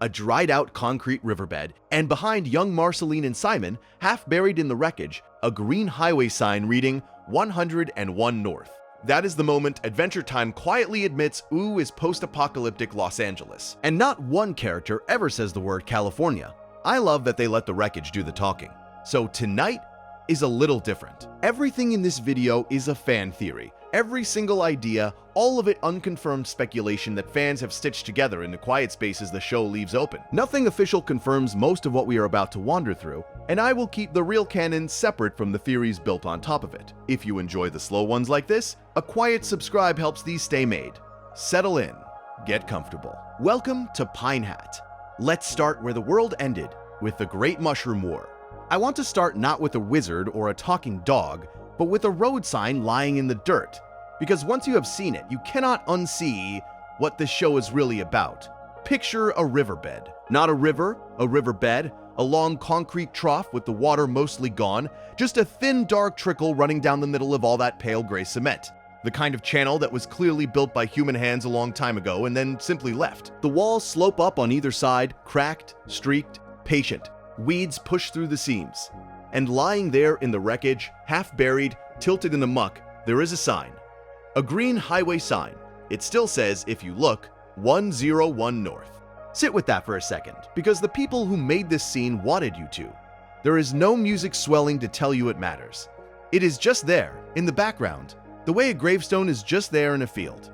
a dried-out concrete riverbed, and behind young Marceline and Simon, half buried in the wreckage, a green highway sign reading 101 North. That is the moment Adventure Time quietly admits Ooo is post-apocalyptic Los Angeles, and not one character ever says the word California. I love that they let the wreckage do the talking. So tonight is a little different. Everything in this video is a fan theory. Every single idea, all of it unconfirmed speculation that fans have stitched together in the quiet spaces the show leaves open. Nothing official confirms most of what we are about to wander through, and I will keep the real canon separate from the theories built on top of it. If you enjoy the slow ones like this, a quiet subscribe helps these stay made. Settle in, get comfortable. Welcome to Pine Hat. Let's start where the world ended, with the Great Mushroom War. I want to start not with a wizard or a talking dog, but with a road sign lying in the dirt. Because once you have seen it, you cannot unsee what this show is really about. Picture a riverbed. Not a river, a riverbed, a long concrete trough with the water mostly gone, just a thin dark trickle running down the middle of all that pale gray cement. The kind of channel that was clearly built by human hands a long time ago and then simply left. The walls slope up on either side, cracked, streaked, patient. Weeds push through the seams. And lying there in the wreckage, half buried, tilted in the muck, there is a sign. A green highway sign. It still says, if you look, 101 North. Sit with that for a second, because the people who made this scene wanted you to. There is no music swelling to tell you it matters. It is just there, in the background, the way a gravestone is just there in a field.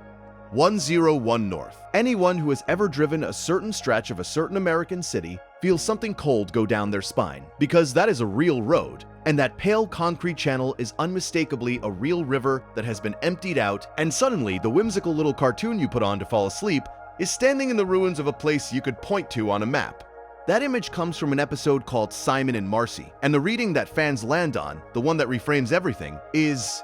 101 North. Anyone who has ever driven a certain stretch of a certain American city feels something cold go down their spine, because that is a real road, and that pale concrete channel is unmistakably a real river that has been emptied out, and suddenly the whimsical little cartoon you put on to fall asleep is standing in the ruins of a place you could point to on a map. That image comes from an episode called Simon and Marcy, and the reading that fans land on, the one that reframes everything, is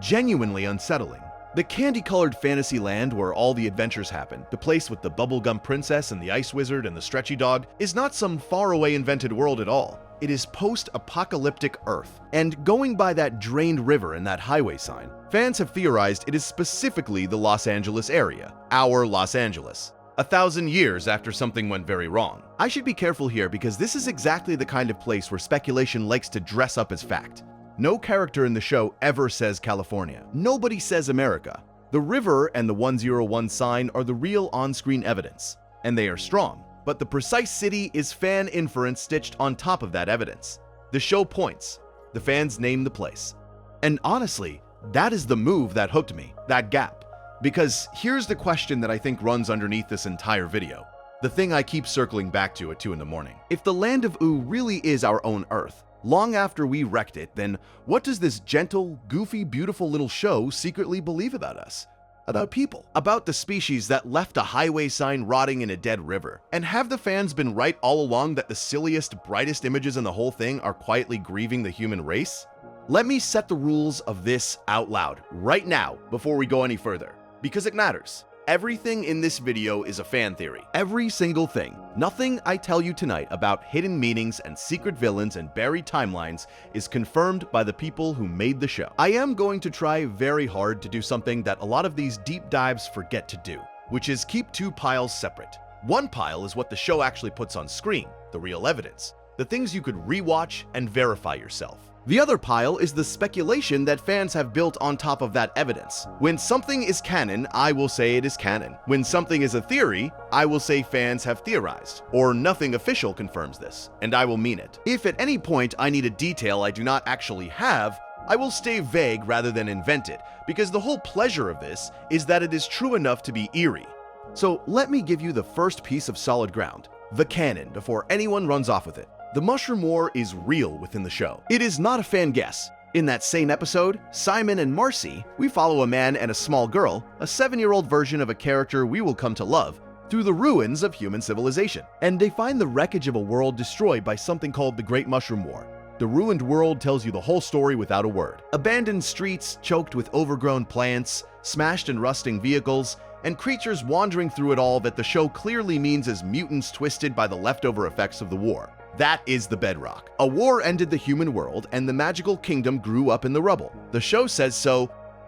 genuinely unsettling. The candy-colored fantasy land where all the adventures happen, the place with the bubblegum princess and the ice wizard and the stretchy dog, is not some faraway invented world at all. It is post-apocalyptic Earth. And going by that drained river and that highway sign, fans have theorized it is specifically the Los Angeles area, our Los Angeles. 1,000 years after something went very wrong. I should be careful here because this is exactly the kind of place where speculation likes to dress up as fact. No character in the show ever says California. Nobody says America. The river and the 101 sign are the real on-screen evidence, and they are strong, but the precise city is fan inference stitched on top of that evidence. The show points. The fans name the place. And honestly, that is the move that hooked me, that gap. Because here's the question that I think runs underneath this entire video. The thing I keep circling back to at 2 in the morning. If the land of Ooo really is our own Earth, long after we wrecked it, then what does this gentle, goofy, beautiful little show secretly believe about us? About people? About the species that left a highway sign rotting in a dead river? And have the fans been right all along that the silliest, brightest images in the whole thing are quietly grieving the human race? Let me set the rules of this out loud, right now, before we go any further, because it matters. Everything in this video is a fan theory. Every single thing. Nothing I tell you tonight about hidden meanings and secret villains and buried timelines is confirmed by the people who made the show. I am going to try very hard to do something that a lot of these deep dives forget to do, which is keep 2 piles separate. One pile is what the show actually puts on screen, the real evidence, the things you could rewatch and verify yourself. The other pile is the speculation that fans have built on top of that evidence. When something is canon, I will say it is canon. When something is a theory, I will say fans have theorized. Or nothing official confirms this, and I will mean it. If at any point I need a detail I do not actually have, I will stay vague rather than invent it, because the whole pleasure of this is that it is true enough to be eerie. So let me give you the first piece of solid ground, the canon, before anyone runs off with it. The Mushroom War is real within the show. It is not a fan guess. In that same episode, Simon and Marcy, we follow a man and a small girl, a 7-year-old version of a character we will come to love, through the ruins of human civilization. And they find the wreckage of a world destroyed by something called the Great Mushroom War. The ruined world tells you the whole story without a word. Abandoned streets choked with overgrown plants, smashed and rusting vehicles, and creatures wandering through it all that the show clearly means as mutants twisted by the leftover effects of the war. That is the bedrock. A war ended the human world, and the magical kingdom grew up in the rubble. The show says so.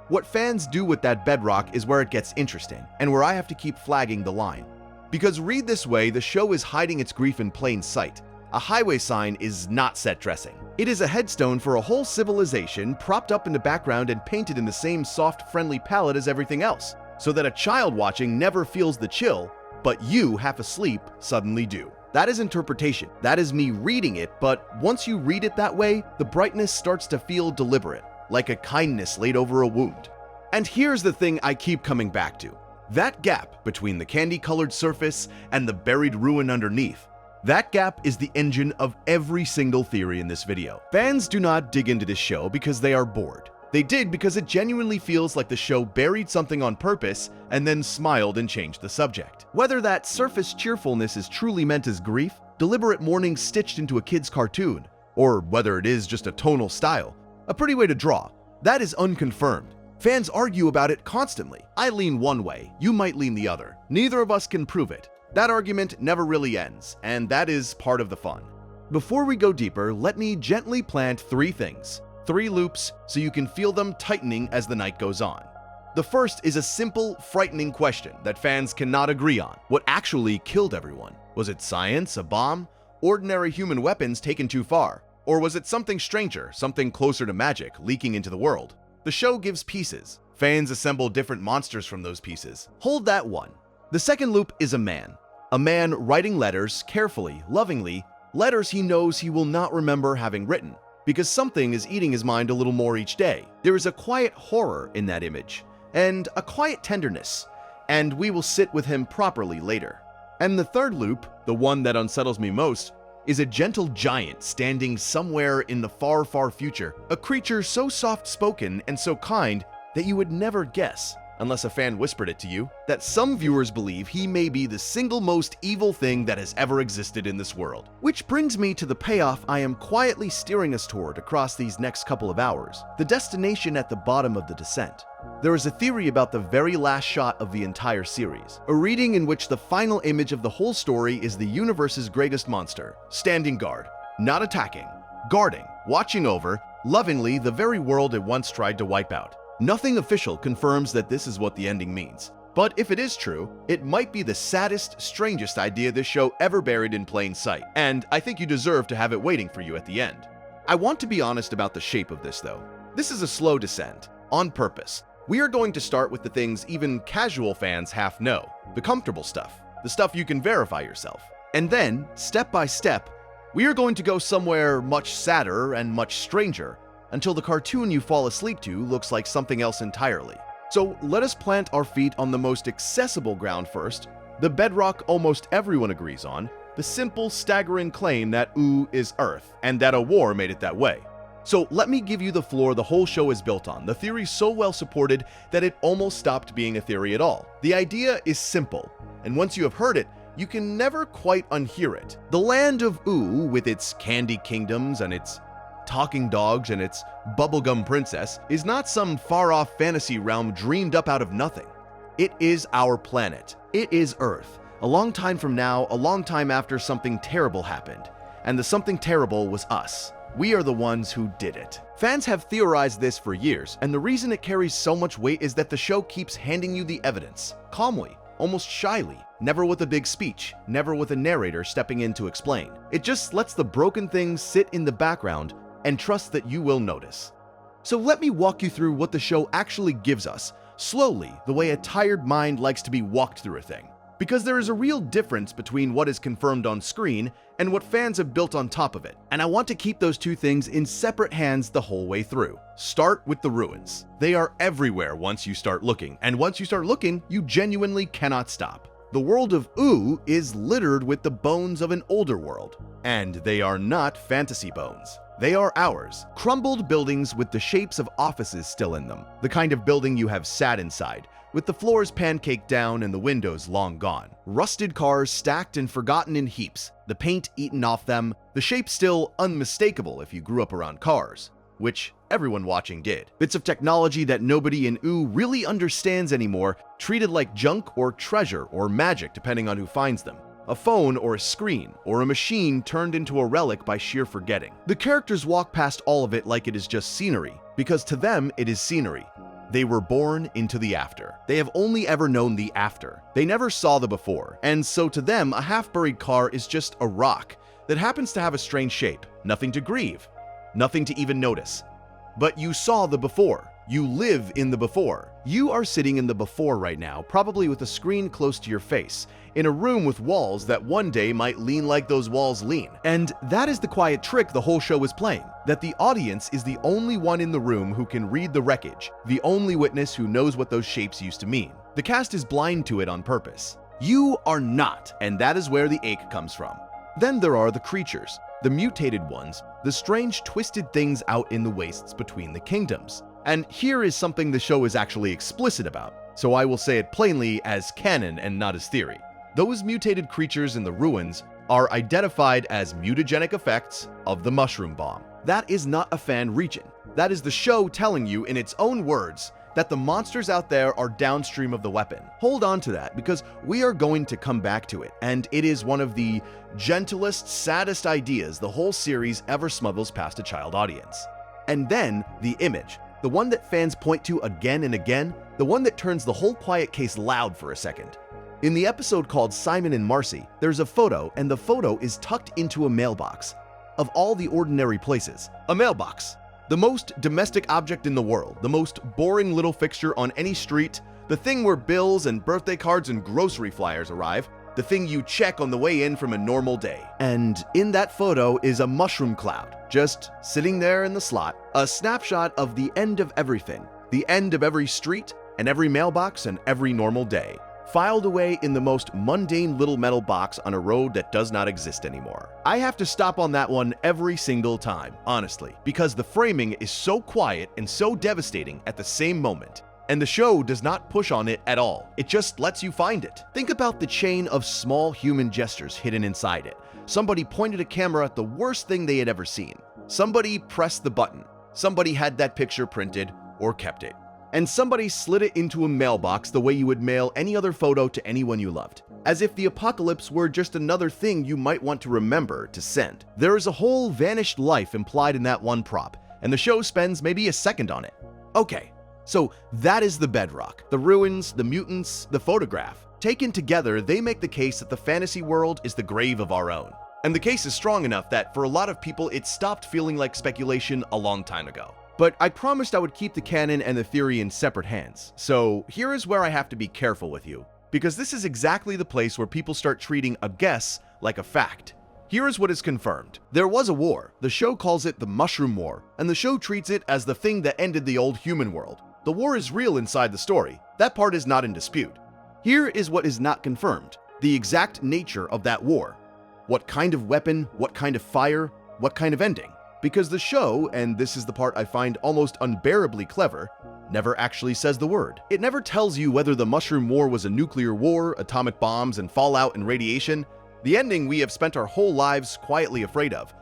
What fans do with that bedrock is where it gets interesting, and where I have to keep flagging the line. Because read this way, the show is hiding its grief in plain sight. A highway sign is not set dressing. It is a headstone for a whole civilization propped up in the background and painted in the same soft, friendly palette as everything else, so that a child watching never feels the chill, but you, half asleep, suddenly do. That is interpretation. That is me reading it, but once you read it that way, the brightness starts to feel deliberate, like a kindness laid over a wound. And here's the thing I keep coming back to. That gap between the candy-colored surface and the buried ruin underneath, that gap is the engine of every single theory in this video. Fans do not dig into this show because they are bored. They dig because it genuinely feels like the show buried something on purpose and then smiled and changed the subject. Whether that surface cheerfulness is truly meant as grief, deliberate mourning stitched into a kid's cartoon, or whether it is just a tonal style, a pretty way to draw, that is unconfirmed. Fans argue about it constantly. I lean one way, you might lean the other. Neither of us can prove it. That argument never really ends, and that is part of the fun. Before we go deeper, let me gently plant 3 things. 3 loops so you can feel them tightening as the night goes on. The first is a simple, frightening question that fans cannot agree on. What actually killed everyone? Was it science, a bomb, ordinary human weapons taken too far? Or was it something stranger, something closer to magic, leaking into the world? The show gives pieces. Fans assemble different monsters from those pieces. Hold that one. The second loop is a man. A man writing letters, carefully, lovingly, letters he knows he will not remember having written, because something is eating his mind a little more each day. There is a quiet horror in that image, and a quiet tenderness, and we will sit with him properly later. And the third loop, the one that unsettles me most, is a gentle giant standing somewhere in the far, far future, a creature so soft-spoken and so kind that you would never guess, unless a fan whispered it to you, that some viewers believe he may be the single most evil thing that has ever existed in this world. Which brings me to the payoff I am quietly steering us toward across these next couple of hours, the destination at the bottom of the descent. There is a theory about the very last shot of the entire series, a reading in which the final image of the whole story is the universe's greatest monster, standing guard, not attacking, guarding, watching over, lovingly the very world it once tried to wipe out. Nothing official confirms that this is what the ending means. But if it is true, it might be the saddest, strangest idea this show ever buried in plain sight, and I think you deserve to have it waiting for you at the end. I want to be honest about the shape of this though. This is a slow descent, on purpose. We are going to start with the things even casual fans half know, the comfortable stuff, the stuff you can verify yourself. And then, step by step, we are going to go somewhere much sadder and much stranger, until the cartoon you fall asleep to looks like something else entirely. So let us plant our feet on the most accessible ground first, the bedrock almost everyone agrees on, the simple, staggering claim that Ooo is Earth, and that a war made it that way. So let me give you the floor the whole show is built on, the theory so well supported that it almost stopped being a theory at all. The idea is simple, and once you have heard it, you can never quite unhear it. The land of Ooo, with its candy kingdoms and its talking dogs and its bubblegum princess, is not some far-off fantasy realm dreamed up out of nothing. It is our planet. It is Earth. A long time from now, a long time after something terrible happened. And the something terrible was us. We are the ones who did it. Fans have theorized this for years, and the reason it carries so much weight is that the show keeps handing you the evidence, calmly, almost shyly, never with a big speech, never with a narrator stepping in to explain. It just lets the broken things sit in the background and trust that you will notice. So let me walk you through what the show actually gives us, slowly, the way a tired mind likes to be walked through a thing. Because there is a real difference between what is confirmed on screen and what fans have built on top of it, and I want to keep those two things in separate hands the whole way through. Start with the ruins. They are everywhere once you start looking, and once you start looking, you genuinely cannot stop. The world of Ooo is littered with the bones of an older world, and they are not fantasy bones. They are ours. Crumbled buildings with the shapes of offices still in them, the kind of building you have sat inside, with the floors pancaked down and the windows long gone. Rusted cars stacked and forgotten in heaps, the paint eaten off them, the shape still unmistakable if you grew up around cars, which everyone watching did. Bits of technology that nobody in Ooo really understands anymore, treated like junk or treasure or magic depending on who finds them. A phone or a screen, or a machine turned into a relic by sheer forgetting. The characters walk past all of it like it is just scenery, because to them it is scenery. They were born into the after. They have only ever known the after. They never saw the before, and so to them, a half-buried car is just a rock that happens to have a strange shape. Nothing to grieve, nothing to even notice. But you saw the before. You live in the before. You are sitting in the before right now, probably with a screen close to your face, in a room with walls that one day might lean like those walls lean. And that is the quiet trick the whole show is playing, that the audience is the only one in the room who can read the wreckage, the only witness who knows what those shapes used to mean. The cast is blind to it on purpose. You are not, and that is where the ache comes from. Then there are the creatures, the mutated ones, the strange twisted things out in the wastes between the kingdoms. And here is something the show is actually explicit about, so I will say it plainly as canon and not as theory. Those mutated creatures in the ruins are identified as mutagenic effects of the mushroom bomb. That is not a fan region. That is the show telling you in its own words that the monsters out there are downstream of the weapon. Hold on to that, because we are going to come back to it, and it is one of the gentlest, saddest ideas the whole series ever smuggles past a child audience. And then the image. The one that fans point to again and again, the one that turns the whole quiet case loud for a second. In the episode called Simon and Marcy, there's a photo, and the photo is tucked into a mailbox. Of all the ordinary places, a mailbox. The most domestic object in the world, the most boring little fixture on any street, the thing where bills and birthday cards and grocery flyers arrive, the thing you check on the way in from a normal day. And in that photo is a mushroom cloud, just sitting there in the slot, a snapshot of the end of everything, the end of every street and every mailbox and every normal day, filed away in the most mundane little metal box on a road that does not exist anymore. I have to stop on that one every single time, honestly, because the framing is so quiet and so devastating at the same moment. And the show does not push on it at all. It just lets you find it. Think about the chain of small human gestures hidden inside it. Somebody pointed a camera at the worst thing they had ever seen. Somebody pressed the button. Somebody had that picture printed or kept it. And somebody slid it into a mailbox the way you would mail any other photo to anyone you loved. As if the apocalypse were just another thing you might want to remember to send. There is a whole vanished life implied in that one prop, and the show spends maybe a second on it. Okay. So that is the bedrock. The ruins, the mutants, the photograph. Taken together, they make the case that the fantasy world is the grave of our own. And the case is strong enough that for a lot of people, it stopped feeling like speculation a long time ago. But I promised I would keep the canon and the theory in separate hands. So here is where I have to be careful with you, because this is exactly the place where people start treating a guess like a fact. Here is what is confirmed. There was a war. The show calls it the Mushroom War, and the show treats it as the thing that ended the old human world. The war is real inside the story. That part is not in dispute. Here is what is not confirmed: the exact nature of that war. What kind of weapon, what kind of fire, what kind of ending. Because the show, and this is the part I find almost unbearably clever, never actually says the word. It never tells you whether the Mushroom War was a nuclear war, atomic bombs, and fallout and radiation, the ending we have spent our whole lives quietly afraid of,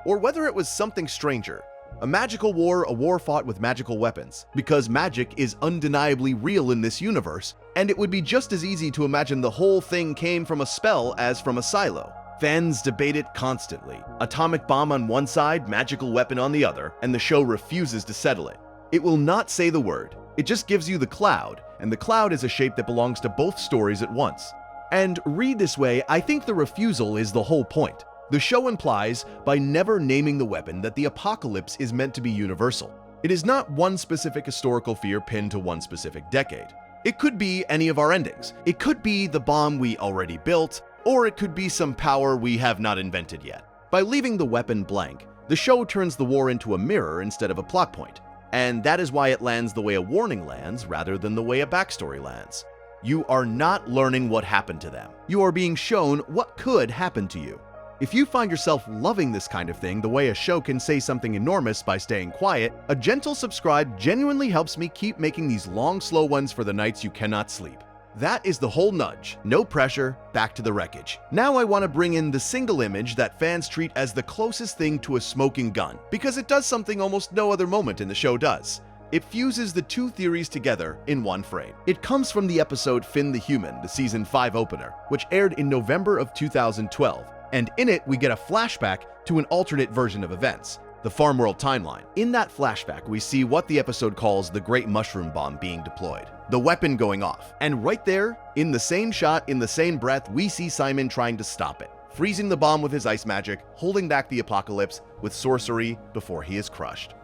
or whether it was something stranger. A magical war, a war fought with magical weapons, because magic is undeniably real in this universe, and it would be just as easy to imagine the whole thing came from a spell as from a silo. Fans debate it constantly. Atomic bomb on one side, magical weapon on the other, and the show refuses to settle it. It will not say the word. It just gives you the cloud, and the cloud is a shape that belongs to both stories at once. And read this way, I think the refusal is the whole point. The show implies, by never naming the weapon, that the apocalypse is meant to be universal. It is not one specific historical fear pinned to one specific decade. It could be any of our endings. It could be the bomb we already built, or it could be some power we have not invented yet. By leaving the weapon blank, the show turns the war into a mirror instead of a plot point. And that is why it lands the way a warning lands rather than the way a backstory lands. You are not learning what happened to them. You are being shown what could happen to you. If you find yourself loving this kind of thing the way a show can say something enormous by staying quiet, a gentle subscribe genuinely helps me keep making these long, slow ones for the nights you cannot sleep. That is the whole nudge. No pressure, back to the wreckage. Now I want to bring in the single image that fans treat as the closest thing to a smoking gun, because it does something almost no other moment in the show does. It fuses the two theories together in one frame. It comes from the episode Finn the Human, the season 5 opener, which aired in November of 2012. And in it, we get a flashback to an alternate version of events. the Farm World timeline. In that flashback, we see what the episode calls the Great Mushroom Bomb being deployed, the weapon going off. And right there, in the same shot, in the same breath, we see Simon trying to stop it, freezing the bomb with his ice magic, holding back the apocalypse with sorcery before he is crushed.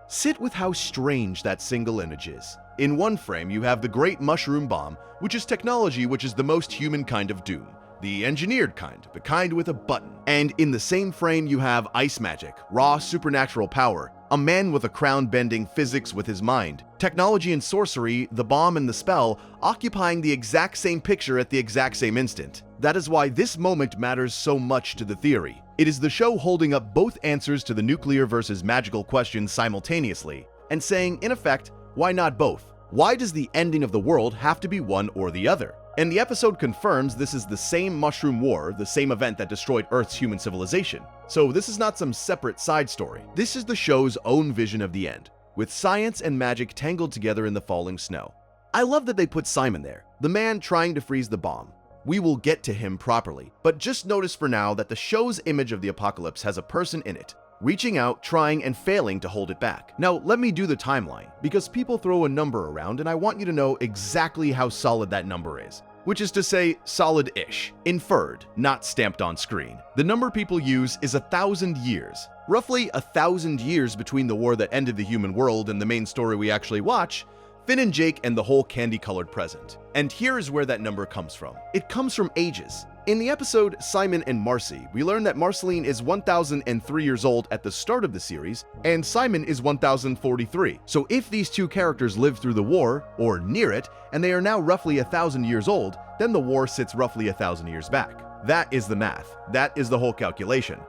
Sit with how strange that single image is. In one frame, you have the Great Mushroom Bomb, which is technology which is the most human kind of doom. The engineered kind, the kind with a button. And in the same frame, you have ice magic, raw supernatural power, a man with a crown bending physics with his mind, technology and sorcery, the bomb and the spell, occupying the exact same picture at the exact same instant. That is why this moment matters so much to the theory. It is the show holding up both answers to the nuclear versus magical questions simultaneously, and saying, in effect, why not both? Why does the ending of the world have to be one or the other? And the episode confirms this is the same Mushroom War, the same event that destroyed Earth's human civilization. So this is not some separate side story. This is the show's own vision of the end, with science and magic tangled together in the falling snow. I love that they put Simon there, the man trying to freeze the bomb. We will get to him properly, but just notice for now that the show's image of the apocalypse has a person in it, reaching out, trying, and failing to hold it back. Now, let me do the timeline, because people throw a number around and I want you to know exactly how solid that number is. Which is to say, solid-ish, inferred, not stamped on screen. The number people use is 1,000 years. Roughly 1,000 years between the war that ended the human world and the main story we actually watch, Finn and Jake and the whole candy-colored present. And here is where that number comes from. It comes from ages. In the episode Simon and Marcy, we learn that Marceline is 1,003 years old at the start of the series, and Simon is 1,043. So if these two characters lived through the war, or near it, and they are now roughly 1,000 years old, then the war sits roughly 1,000 years back. That is the math. That is the whole calculation.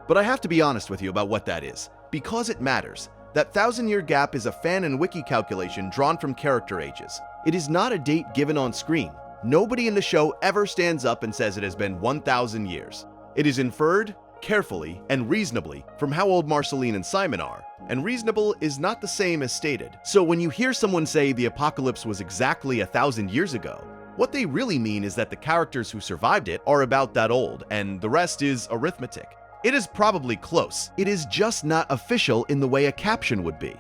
But I have to be honest with you about what that is, because it matters. That 1,000-year gap is a fan and wiki calculation drawn from character ages. It is not a date given on screen. Nobody in the show ever stands up and says it has been 1,000 years. It is inferred, carefully, and reasonably from how old Marceline and Simon are, and reasonable is not the same as stated. So when you hear someone say the apocalypse was exactly 1,000 years ago, what they really mean is that the characters who survived it are about that old, and the rest is arithmetic. It is probably close. It is just not official in the way a caption would be.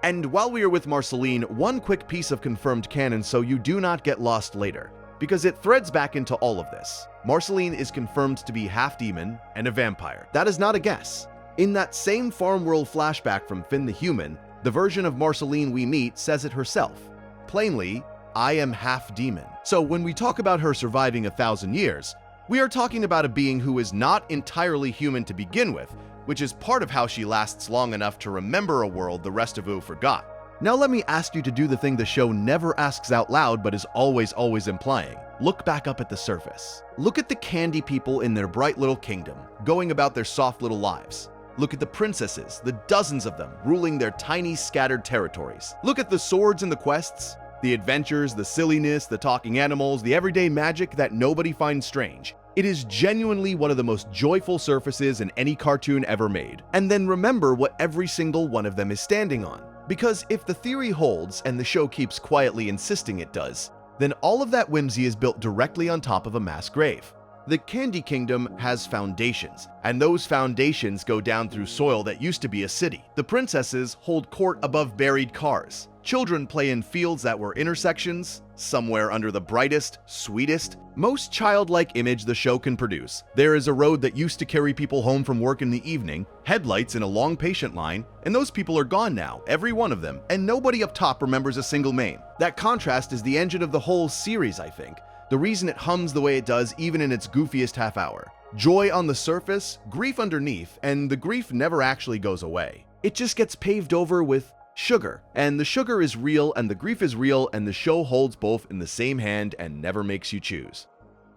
And while we are with Marceline, one quick piece of confirmed canon so you do not get lost later, because it threads back into all of this. Marceline is confirmed to be half demon and a vampire. That is not a guess. In that same Farm World flashback from Finn the Human, the version of Marceline we meet says it herself. Plainly, I am half demon. So when we talk about her surviving 1,000 years, we are talking about a being who is not entirely human to begin with, which is part of how she lasts long enough to remember a world the rest of you forgot. Now let me ask you to do the thing the show never asks out loud but is always implying. Look back up at the surface. Look at the candy people in their bright little kingdom, going about their soft little lives. Look at the princesses, the dozens of them, ruling their tiny scattered territories. Look at the swords and the quests, the adventures, the silliness, the talking animals, the everyday magic that nobody finds strange. It is genuinely one of the most joyful surfaces in any cartoon ever made. And then remember what every single one of them is standing on. Because if the theory holds, and the show keeps quietly insisting it does, then all of that whimsy is built directly on top of a mass grave. The Candy Kingdom has foundations, and those foundations go down through soil that used to be a city. The princesses hold court above buried cars. Children play in fields that were intersections, somewhere under the brightest, sweetest, most childlike image the show can produce. There is a road that used to carry people home from work in the evening, headlights in a long patient line, and those people are gone now, every one of them, and nobody up top remembers a single name. That contrast is the engine of the whole series, I think. The reason it hums the way it does even in its goofiest half hour. Joy on the surface, grief underneath, and the grief never actually goes away. It just gets paved over with sugar, and the sugar is real and the grief is real, and the show holds both in the same hand and never makes you choose.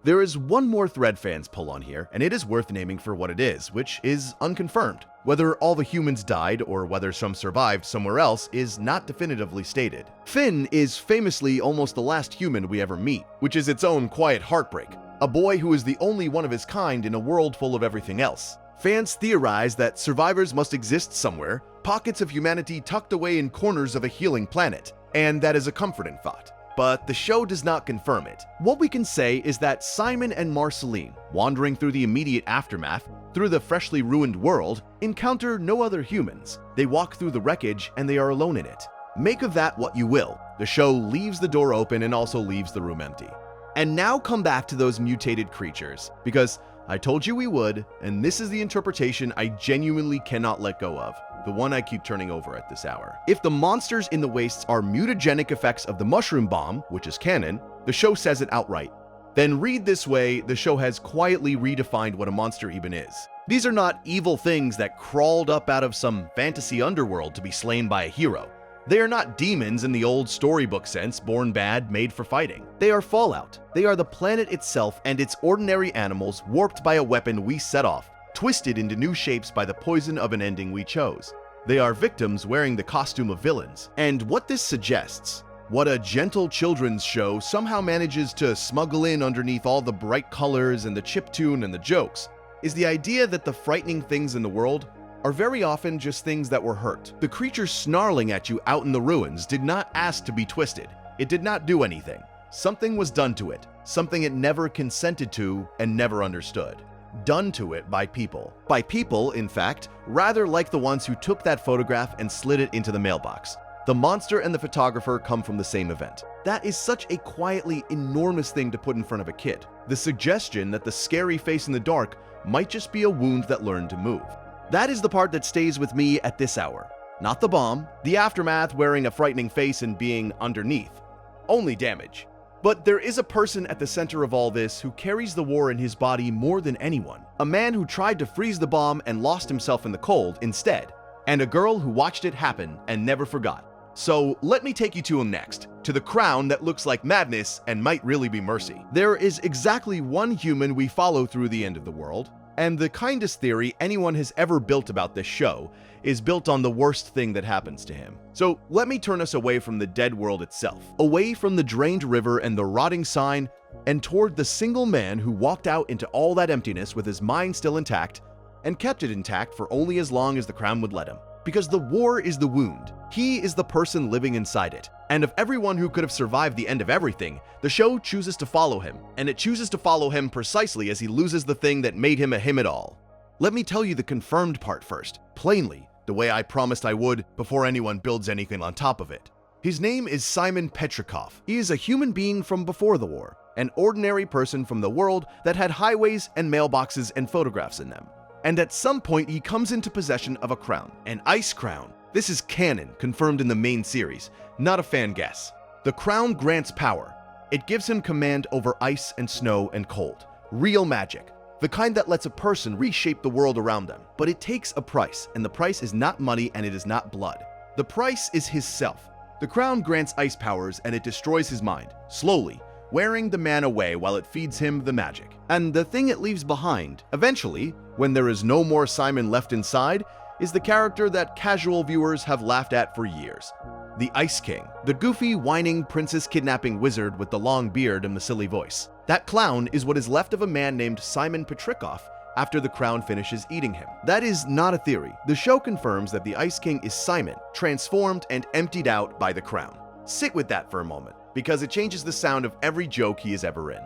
There is one more thread fans pull on here, and it is worth naming for what it is, which is unconfirmed. Whether all the humans died or whether some survived somewhere else is not definitively stated. Finn is famously almost the last human we ever meet, which is its own quiet heartbreak. A boy who is the only one of his kind in a world full of everything else. Fans theorize that survivors must exist somewhere, pockets of humanity tucked away in corners of a healing planet, and that is a comforting thought. But the show does not confirm it. What we can say is that Simon and Marceline, wandering through the immediate aftermath, through the freshly ruined world, encounter no other humans. They walk through the wreckage and they are alone in it. Make of that what you will. The show leaves the door open and also leaves the room empty. And now come back to those mutated creatures, because I told you we would, and this is the interpretation I genuinely cannot let go of, the one I keep turning over at this hour. If the monsters in the wastes are mutagenic effects of the mushroom bomb, which is canon, the show says it outright. Then read this way, the show has quietly redefined what a monster even is. These are not evil things that crawled up out of some fantasy underworld to be slain by a hero. They are not demons in the old storybook sense, born bad, made for fighting. They are fallout. They are the planet itself and its ordinary animals warped by a weapon we set off, twisted into new shapes by the poison of an ending we chose. They are victims wearing the costume of villains. And what this suggests, what a gentle children's show somehow manages to smuggle in underneath all the bright colors and the chiptune and the jokes, is the idea that the frightening things in the world are very often just things that were hurt. The creature snarling at you out in the ruins did not ask to be twisted. It did not do anything. Something was done to it, something it never consented to and never understood. Done to it by people. By people, in fact, rather like the ones who took that photograph and slid it into the mailbox. The monster and the photographer come from the same event. That is such a quietly enormous thing to put in front of a kid. The suggestion that the scary face in the dark might just be a wound that learned to move. That is the part that stays with me at this hour. Not the bomb, the aftermath wearing a frightening face and being underneath. Only damage. But there is a person at the center of all this who carries the war in his body more than anyone. A man who tried to freeze the bomb and lost himself in the cold instead. And a girl who watched it happen and never forgot. So let me take you to him next, to the crown that looks like madness and might really be mercy. There is exactly one human we follow through the end of the world, and the kindest theory anyone has ever built about this show is built on the worst thing that happens to him. So let me turn us away from the dead world itself, away from the drained river and the rotting sign, and toward the single man who walked out into all that emptiness with his mind still intact, and kept it intact for only as long as the crown would let him. Because the war is the wound. He is the person living inside it. And of everyone who could have survived the end of everything, the show chooses to follow him. And it chooses to follow him precisely as he loses the thing that made him a him at all. Let me tell you the confirmed part first, plainly, the way I promised I would before anyone builds anything on top of it. His name is Simon Petrikov. He is a human being from before the war, an ordinary person from the world that had highways and mailboxes and photographs in them. And at some point he comes into possession of a crown, an ice crown. This is canon, confirmed in the main series, not a fan guess. The crown grants power. It gives him command over ice and snow and cold. Real magic. The kind that lets a person reshape the world around them. But it takes a price, and the price is not money and it is not blood. The price is his self. The crown grants ice powers and it destroys his mind, slowly, wearing the man away while it feeds him the magic. And the thing it leaves behind, eventually, when there is no more Simon left inside, is the character that casual viewers have laughed at for years. The Ice King, the goofy, whining, princess-kidnapping wizard with the long beard and the silly voice. That clown is what is left of a man named Simon Petrikov after the crown finishes eating him. That is not a theory. The show confirms that the Ice King is Simon, transformed and emptied out by the crown. Sit with that for a moment, because it changes the sound of every joke he is ever in.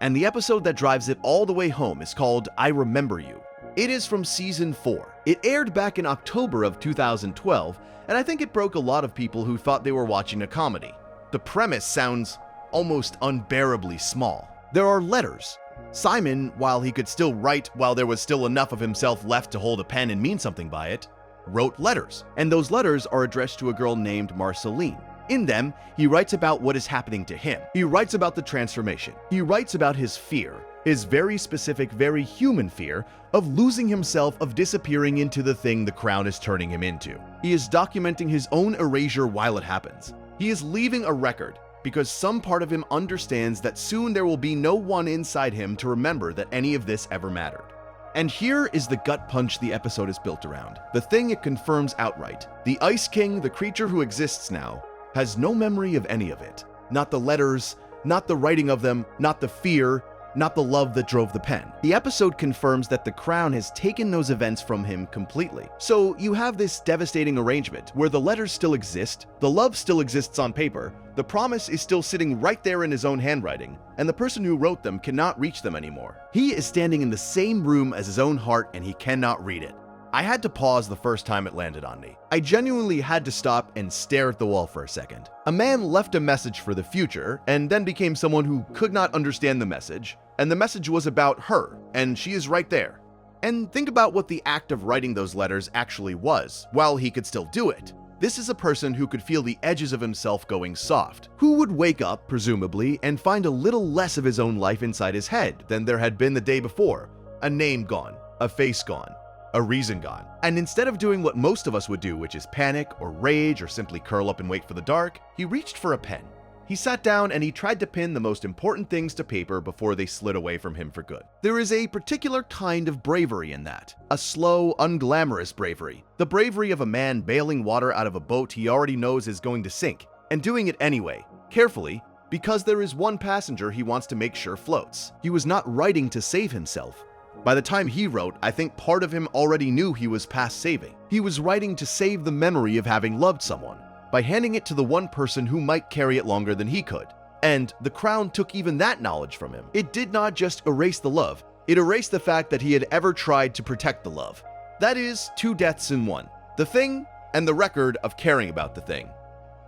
And the episode that drives it all the way home is called I Remember You. It is from season 4. It aired back in October of 2012, and I think it broke a lot of people who thought they were watching a comedy. The premise sounds almost unbearably small. There are letters. Simon, while he could still write while there was still enough of himself left to hold a pen and mean something by it, wrote letters. And those letters are addressed to a girl named Marceline. In them, he writes about what is happening to him. He writes about the transformation. He writes about his fear, his very specific, very human fear of losing himself, of disappearing into the thing the crown is turning him into. He is documenting his own erasure while it happens. He is leaving a record because some part of him understands that soon there will be no one inside him to remember that any of this ever mattered. And here is the gut punch the episode is built around, the thing it confirms outright. The Ice King, the creature who exists now, has no memory of any of it. Not the letters, not the writing of them, not the fear, not the love that drove the pen. The episode confirms that the crown has taken those events from him completely. So you have this devastating arrangement where the letters still exist, the love still exists on paper, the promise is still sitting right there in his own handwriting, and the person who wrote them cannot reach them anymore. He is standing in the same room as his own heart and he cannot read it. I had to pause the first time it landed on me. I genuinely had to stop and stare at the wall for a second. A man left a message for the future and then became someone who could not understand the message, and the message was about her, and she is right there. And think about what the act of writing those letters actually was, while he could still do it. This is a person who could feel the edges of himself going soft, who would wake up, presumably, and find a little less of his own life inside his head than there had been the day before. A name gone, a face gone, a reason gone. And instead of doing what most of us would do, which is panic or rage or simply curl up and wait for the dark, he reached for a pen. He sat down and he tried to pin the most important things to paper before they slid away from him for good. There is a particular kind of bravery in that. A slow, unglamorous bravery. The bravery of a man bailing water out of a boat he already knows is going to sink, and doing it anyway, carefully, because there is one passenger he wants to make sure floats. He was not writing to save himself. By the time he wrote, I think part of him already knew he was past saving. He was writing to save the memory of having loved someone, by handing it to the one person who might carry it longer than he could. And the crown took even that knowledge from him. It did not just erase the love, it erased the fact that he had ever tried to protect the love. That is, two deaths in one. The thing, and the record of caring about the thing.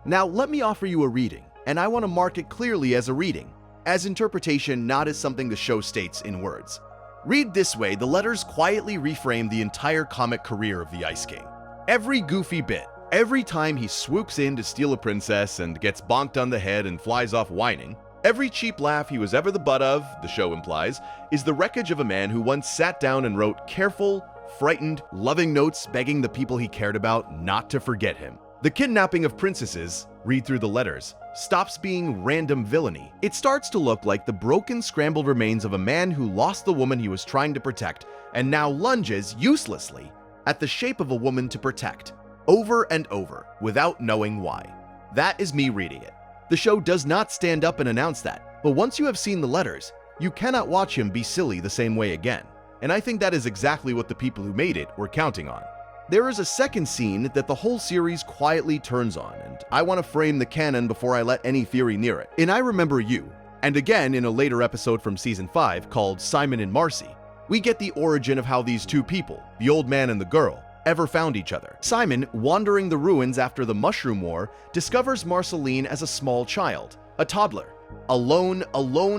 Now let me offer you a reading, and I want to mark it clearly as a reading, as interpretation, not as something the show states in words. Read this way, the letters quietly reframe the entire comic career of the Ice King. Every goofy bit, every time he swoops in to steal a princess and gets bonked on the head and flies off whining, every cheap laugh he was ever the butt of, the show implies, is the wreckage of a man who once sat down and wrote careful, frightened, loving notes begging the people he cared about not to forget him. The kidnapping of princesses, read through the letters, stops being random villainy. It starts to look like the broken, scrambled remains of a man who lost the woman he was trying to protect and now lunges uselessly at the shape of a woman to protect, over and over, without knowing why. That is me reading it. The show does not stand up and announce that, but once you have seen the letters, you cannot watch him be silly the same way again. And I think that is exactly what the people who made it were counting on. There is a second scene that the whole series quietly turns on, and I want to frame the canon before I let any theory near it. In I Remember You, and again in a later episode from season 5 called Simon and Marcy, we get the origin of how these two people, the old man and the girl, ever found each other. Simon, wandering the ruins after the Mushroom War, discovers Marceline as a small child, a toddler, alone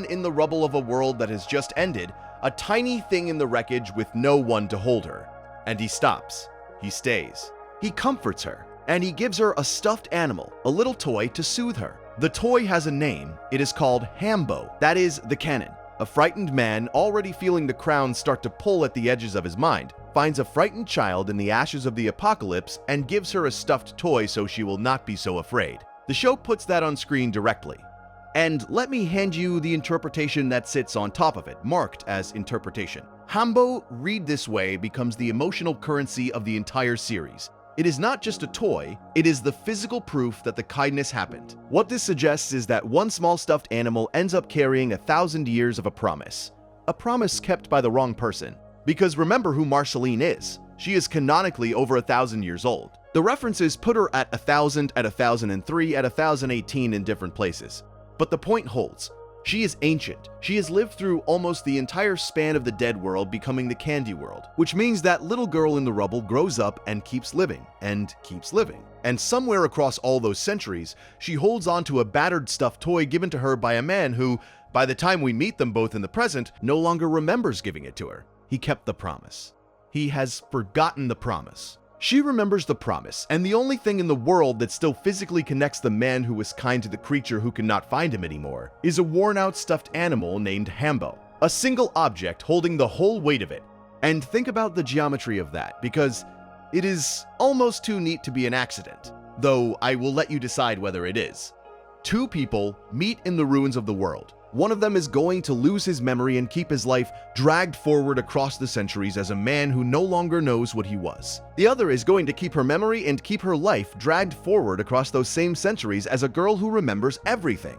in the rubble of a world that has just ended, a tiny thing in the wreckage with no one to hold her. And he stops. He stays. He comforts her, and he gives her a stuffed animal, a little toy to soothe her. The toy has a name. It is called Hambo. That is the canon. A frightened man, already feeling the crown start to pull at the edges of his mind, finds a frightened child in the ashes of the apocalypse and gives her a stuffed toy so she will not be so afraid. The show puts that on screen directly. And let me hand you the interpretation that sits on top of it, marked as interpretation. Hambo, read this way, becomes the emotional currency of the entire series. It is not just a toy, it is the physical proof that the kindness happened. What this suggests is that one small stuffed animal ends up carrying 1,000 years of a promise kept by the wrong person. Because remember who Marceline is. She is canonically over 1,000 years old. The references put her at 1,000, at 1,003, at 1,018 in different places. But the point holds. She is ancient. She has lived through almost the entire span of the dead world becoming the candy world, which means that little girl in the rubble grows up and keeps living, and keeps living. And somewhere across all those centuries, she holds on to a battered stuffed toy given to her by a man who, by the time we meet them both in the present, no longer remembers giving it to her. He kept the promise. He has forgotten the promise. She remembers the promise, and the only thing in the world that still physically connects the man who was kind to the creature who cannot find him anymore is a worn-out stuffed animal named Hambo, a single object holding the whole weight of it. And think about the geometry of that, because it is almost too neat to be an accident, though I will let you decide whether it is. Two people meet in the ruins of the world. One of them is going to lose his memory and keep his life dragged forward across the centuries as a man who no longer knows what he was. The other is going to keep her memory and keep her life dragged forward across those same centuries as a girl who remembers everything.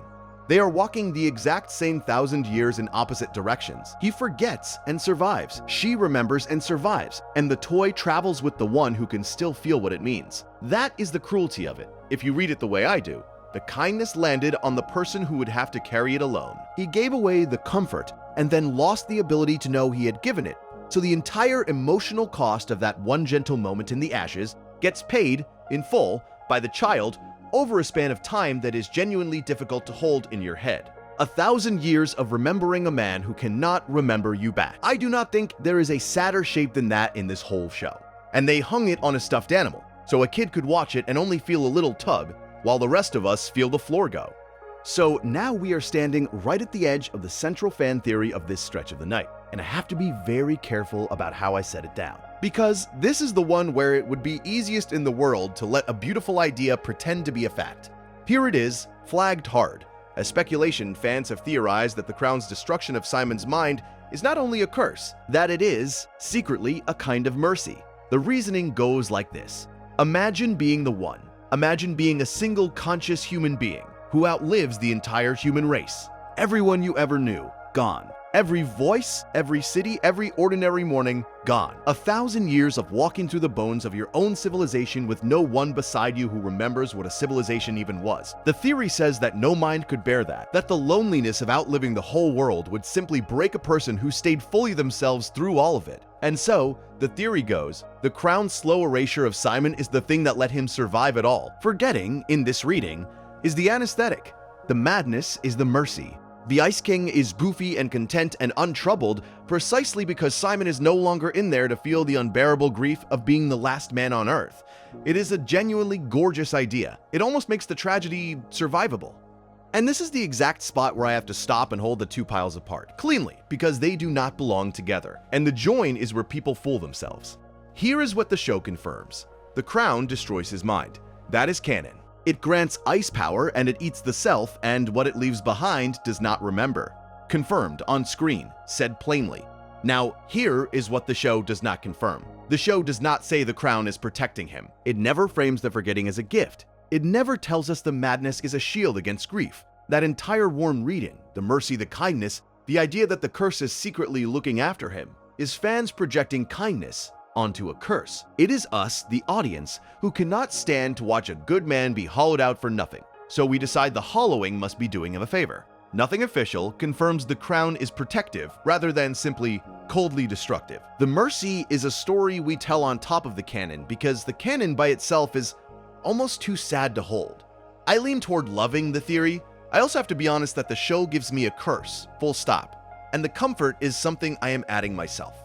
They are walking the exact same 1,000 years in opposite directions. He forgets and survives. She remembers and survives. And the toy travels with the one who can still feel what it means. That is the cruelty of it. If you read it the way I do, the kindness landed on the person who would have to carry it alone. He gave away the comfort and then lost the ability to know he had given it. So the entire emotional cost of that one gentle moment in the ashes gets paid in full by the child over a span of time that is genuinely difficult to hold in your head. 1,000 years of remembering a man who cannot remember you back. I do not think there is a sadder shape than that in this whole show. And they hung it on a stuffed animal, so a kid could watch it and only feel a little tug, while the rest of us feel the floor go. So now we are standing right at the edge of the central fan theory of this stretch of the night, and I have to be very careful about how I set it down. Because this is the one where it would be easiest in the world to let a beautiful idea pretend to be a fact. Here it is, flagged hard. As speculation, fans have theorized that the Crown's destruction of Simon's mind is not only a curse, that it is, secretly, a kind of mercy. The reasoning goes like this. Imagine being the one. Imagine being a single conscious human being who outlives the entire human race. Everyone you ever knew, gone. Every voice, every city, every ordinary morning, gone. 1,000 years of walking through the bones of your own civilization with no one beside you who remembers what a civilization even was. The theory says that no mind could bear that the loneliness of outliving the whole world would simply break a person who stayed fully themselves through all of it. And so, the theory goes, the Crown's slow erasure of Simon is the thing that let him survive it all. Forgetting, in this reading, is the anesthetic. The madness is the mercy. The Ice King is goofy and content and untroubled precisely because Simon is no longer in there to feel the unbearable grief of being the last man on Earth. It is a genuinely gorgeous idea. It almost makes the tragedy survivable. And this is the exact spot where I have to stop and hold the two piles apart, cleanly, because they do not belong together, and the join is where people fool themselves. Here is what the show confirms. The Crown destroys his mind. That is canon. It grants ice power and it eats the self, and what it leaves behind does not remember. Confirmed on screen, said plainly. Now, here is what the show does not confirm. The show does not say the Crown is protecting him. It never frames the forgetting as a gift. It never tells us the madness is a shield against grief. That entire warm reading, the mercy, the kindness, the idea that the curse is secretly looking after him, is fans projecting kindness onto a curse. It is us, the audience, who cannot stand to watch a good man be hollowed out for nothing. So we decide the hollowing must be doing him a favor. Nothing official confirms the Crown is protective rather than simply coldly destructive. The mercy is a story we tell on top of the canon because the canon by itself is almost too sad to hold. I lean toward loving the theory. I also have to be honest that the show gives me a curse, full stop, and the comfort is something I am adding myself.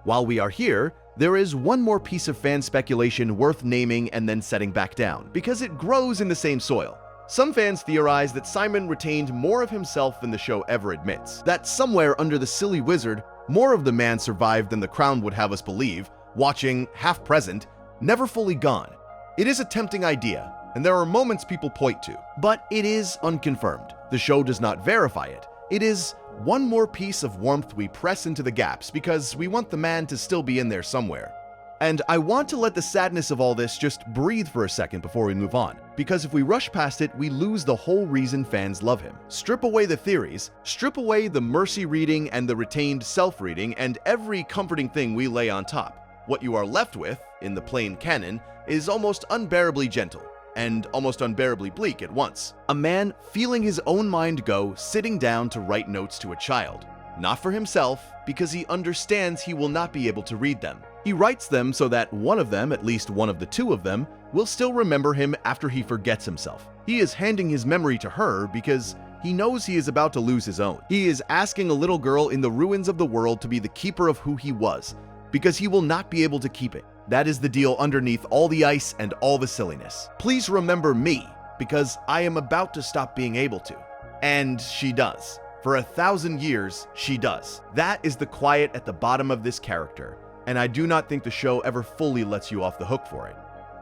While we are here, there is one more piece of fan speculation worth naming and then setting back down, because it grows in the same soil. Some fans theorize that Simon retained more of himself than the show ever admits, that somewhere under the silly wizard, more of the man survived than the Crown would have us believe, watching, half present, never fully gone. It is a tempting idea, and there are moments people point to, but it is unconfirmed. The show does not verify it. It is one more piece of warmth we press into the gaps because we want the man to still be in there somewhere. And I want to let the sadness of all this just breathe for a second before we move on, because if we rush past it, we lose the whole reason fans love him. Strip away the theories, strip away the mercy reading and the retained self-reading and every comforting thing we lay on top. What you are left with, in the plain canon, is almost unbearably gentle and almost unbearably bleak at once. A man feeling his own mind go, sitting down to write notes to a child. Not for himself, because he understands he will not be able to read them. He writes them so that one of them, at least one of the two of them, will still remember him after he forgets himself. He is handing his memory to her because he knows he is about to lose his own. He is asking a little girl in the ruins of the world to be the keeper of who he was, because he will not be able to keep it. That is the deal underneath all the ice and all the silliness. Please remember me, because I am about to stop being able to. And she does. For 1,000 years, she does. That is the quiet at the bottom of this character, and I do not think the show ever fully lets you off the hook for it.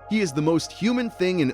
He is the most human thing in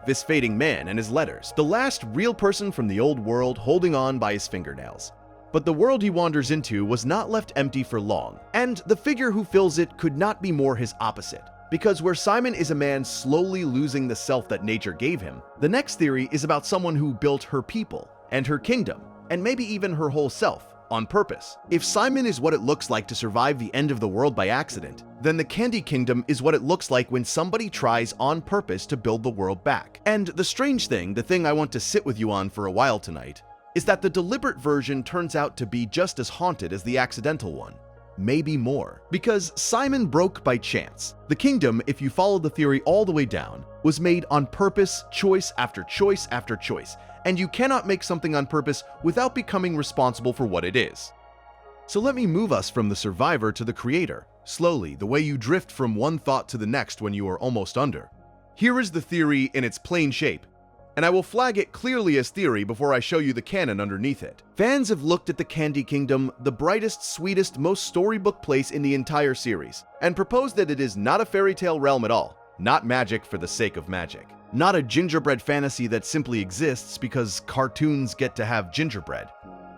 this fading man and his letters, the last real person from the old world holding on by his fingernails. But the world he wanders into was not left empty for long, and the figure who fills it could not be more his opposite. Because where Simon is a man slowly losing the self that nature gave him, the next theory is about someone who built her people, and her kingdom, and maybe even her whole self, on purpose. If Simon is what it looks like to survive the end of the world by accident, then the Candy Kingdom is what it looks like when somebody tries on purpose to build the world back. And the strange thing, the thing I want to sit with you on for a while tonight, is that the deliberate version turns out to be just as haunted as the accidental one. Maybe more. Because Simon broke by chance. The kingdom, if you follow the theory all the way down, was made on purpose, choice after choice after choice, and you cannot make something on purpose without becoming responsible for what it is. So let me move us from the survivor to the creator, slowly, the way you drift from one thought to the next when you are almost under. Here is the theory in its plain shape, and I will flag it clearly as theory before I show you the canon underneath it. Fans have looked at the Candy Kingdom, the brightest, sweetest, most storybook place in the entire series, and proposed that it is not a fairy tale realm at all, not magic for the sake of magic, not a gingerbread fantasy that simply exists because cartoons get to have gingerbread.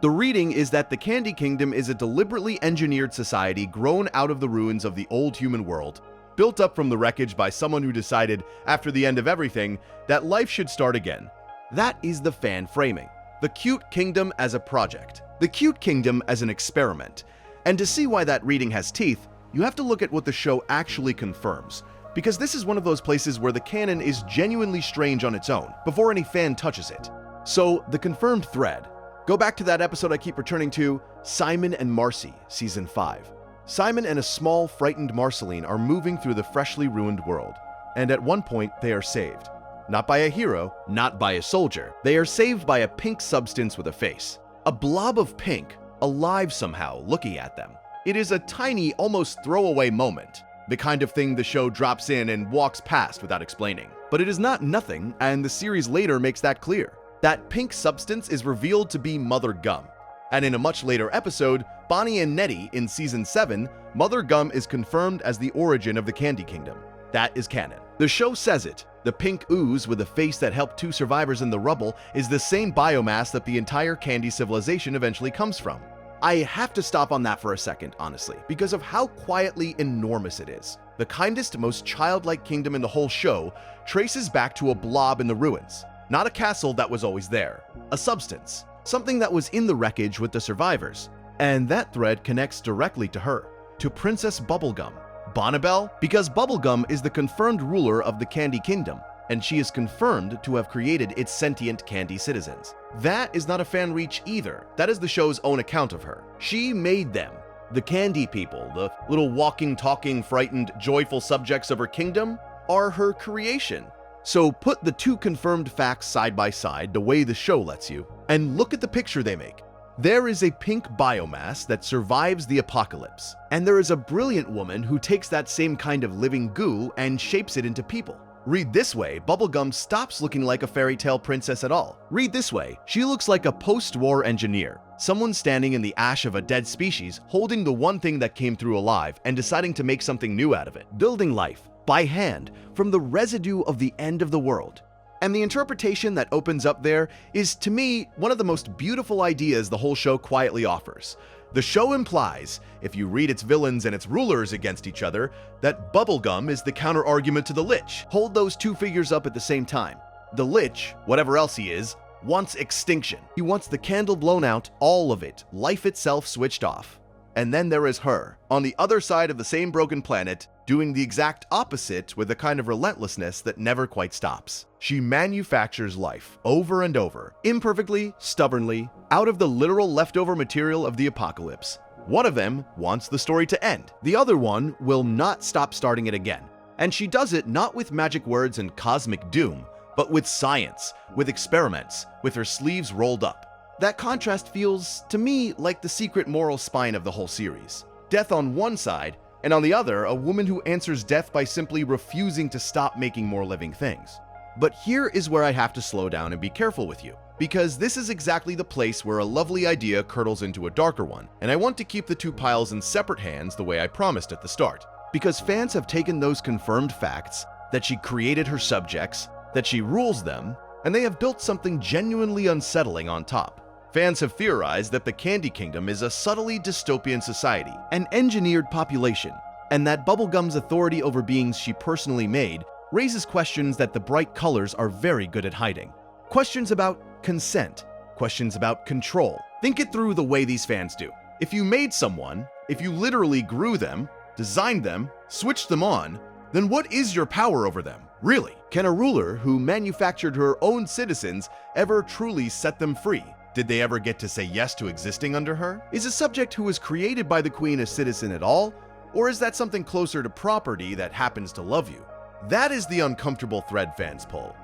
The reading is that the Candy Kingdom is a deliberately engineered society grown out of the ruins of the old human world, built up from the wreckage by someone who decided, after the end of everything, that life should start again. That is the fan framing. The cute kingdom as a project. The cute kingdom as an experiment. And to see why that reading has teeth, you have to look at what the show actually confirms. Because this is one of those places where the canon is genuinely strange on its own, before any fan touches it. So, the confirmed thread. Go back to that episode I keep returning to, Simon and Marcy, Season 5. Simon and a small, frightened Marceline are moving through the freshly ruined world, and at one point they are saved. Not by a hero, not by a soldier. They are saved by a pink substance with a face. A blob of pink, alive somehow, looking at them. It is a tiny, almost throwaway moment, the kind of thing the show drops in and walks past without explaining. But it is not nothing, and the series later makes that clear. That pink substance is revealed to be Mother Gum. And in a much later episode, Bonnie and Nettie in Season 7, Mother Gum is confirmed as the origin of the Candy Kingdom. That is canon. The show says it. The pink ooze with a face that helped two survivors in the rubble is the same biomass that the entire candy civilization eventually comes from. I have to stop on that for a second, honestly, because of how quietly enormous it is. The kindest, most childlike kingdom in the whole show traces back to a blob in the ruins. Not a castle that was always there. A substance. Something that was in the wreckage with the survivors. And that thread connects directly to her, to Princess Bubblegum. Bonnibel? Because Bubblegum is the confirmed ruler of the Candy Kingdom, and she is confirmed to have created its sentient candy citizens. That is not a fan reach either. That is the show's own account of her. She made them. The candy people, the little walking, talking, frightened, joyful subjects of her kingdom, are her creation. So put the two confirmed facts side by side the way the show lets you, and look at the picture they make. There is a pink biomass that survives the apocalypse, and there is a brilliant woman who takes that same kind of living goo and shapes it into people. Read this way, Bubblegum stops looking like a fairy tale princess at all. Read this way, she looks like a post-war engineer, someone standing in the ash of a dead species, holding the one thing that came through alive and deciding to make something new out of it, building life, by hand, from the residue of the end of the world. And the interpretation that opens up there is, to me, one of the most beautiful ideas the whole show quietly offers. The show implies, if you read its villains and its rulers against each other, that Bubblegum is the counter-argument to the Lich. Hold those two figures up at the same time. The Lich, whatever else he is, wants extinction. He wants the candle blown out, all of it, life itself switched off. And then there is her, on the other side of the same broken planet, doing the exact opposite with a kind of relentlessness that never quite stops. She manufactures life, over and over, imperfectly, stubbornly, out of the literal leftover material of the apocalypse. One of them wants the story to end. The other one will not stop starting it again. And she does it not with magic words and cosmic doom, but with science, with experiments, with her sleeves rolled up. That contrast feels, to me, like the secret moral spine of the whole series. Death on one side, and on the other, a woman who answers death by simply refusing to stop making more living things. But here is where I have to slow down and be careful with you, because this is exactly the place where a lovely idea curdles into a darker one, and I want to keep the two piles in separate hands the way I promised at the start. Because fans have taken those confirmed facts, that she created her subjects, that she rules them, and they have built something genuinely unsettling on top. Fans have theorized that the Candy Kingdom is a subtly dystopian society, an engineered population, and that Bubblegum's authority over beings she personally made raises questions that the bright colors are very good at hiding. Questions about consent, questions about control. Think it through the way these fans do. If you made someone, if you literally grew them, designed them, switched them on, then what is your power over them? Really? Can a ruler who manufactured her own citizens ever truly set them free? Did they ever get to say yes to existing under her? Is a subject who was created by the queen a citizen at all? Or is that something closer to property that happens to love you? That is the uncomfortable thread fans pull.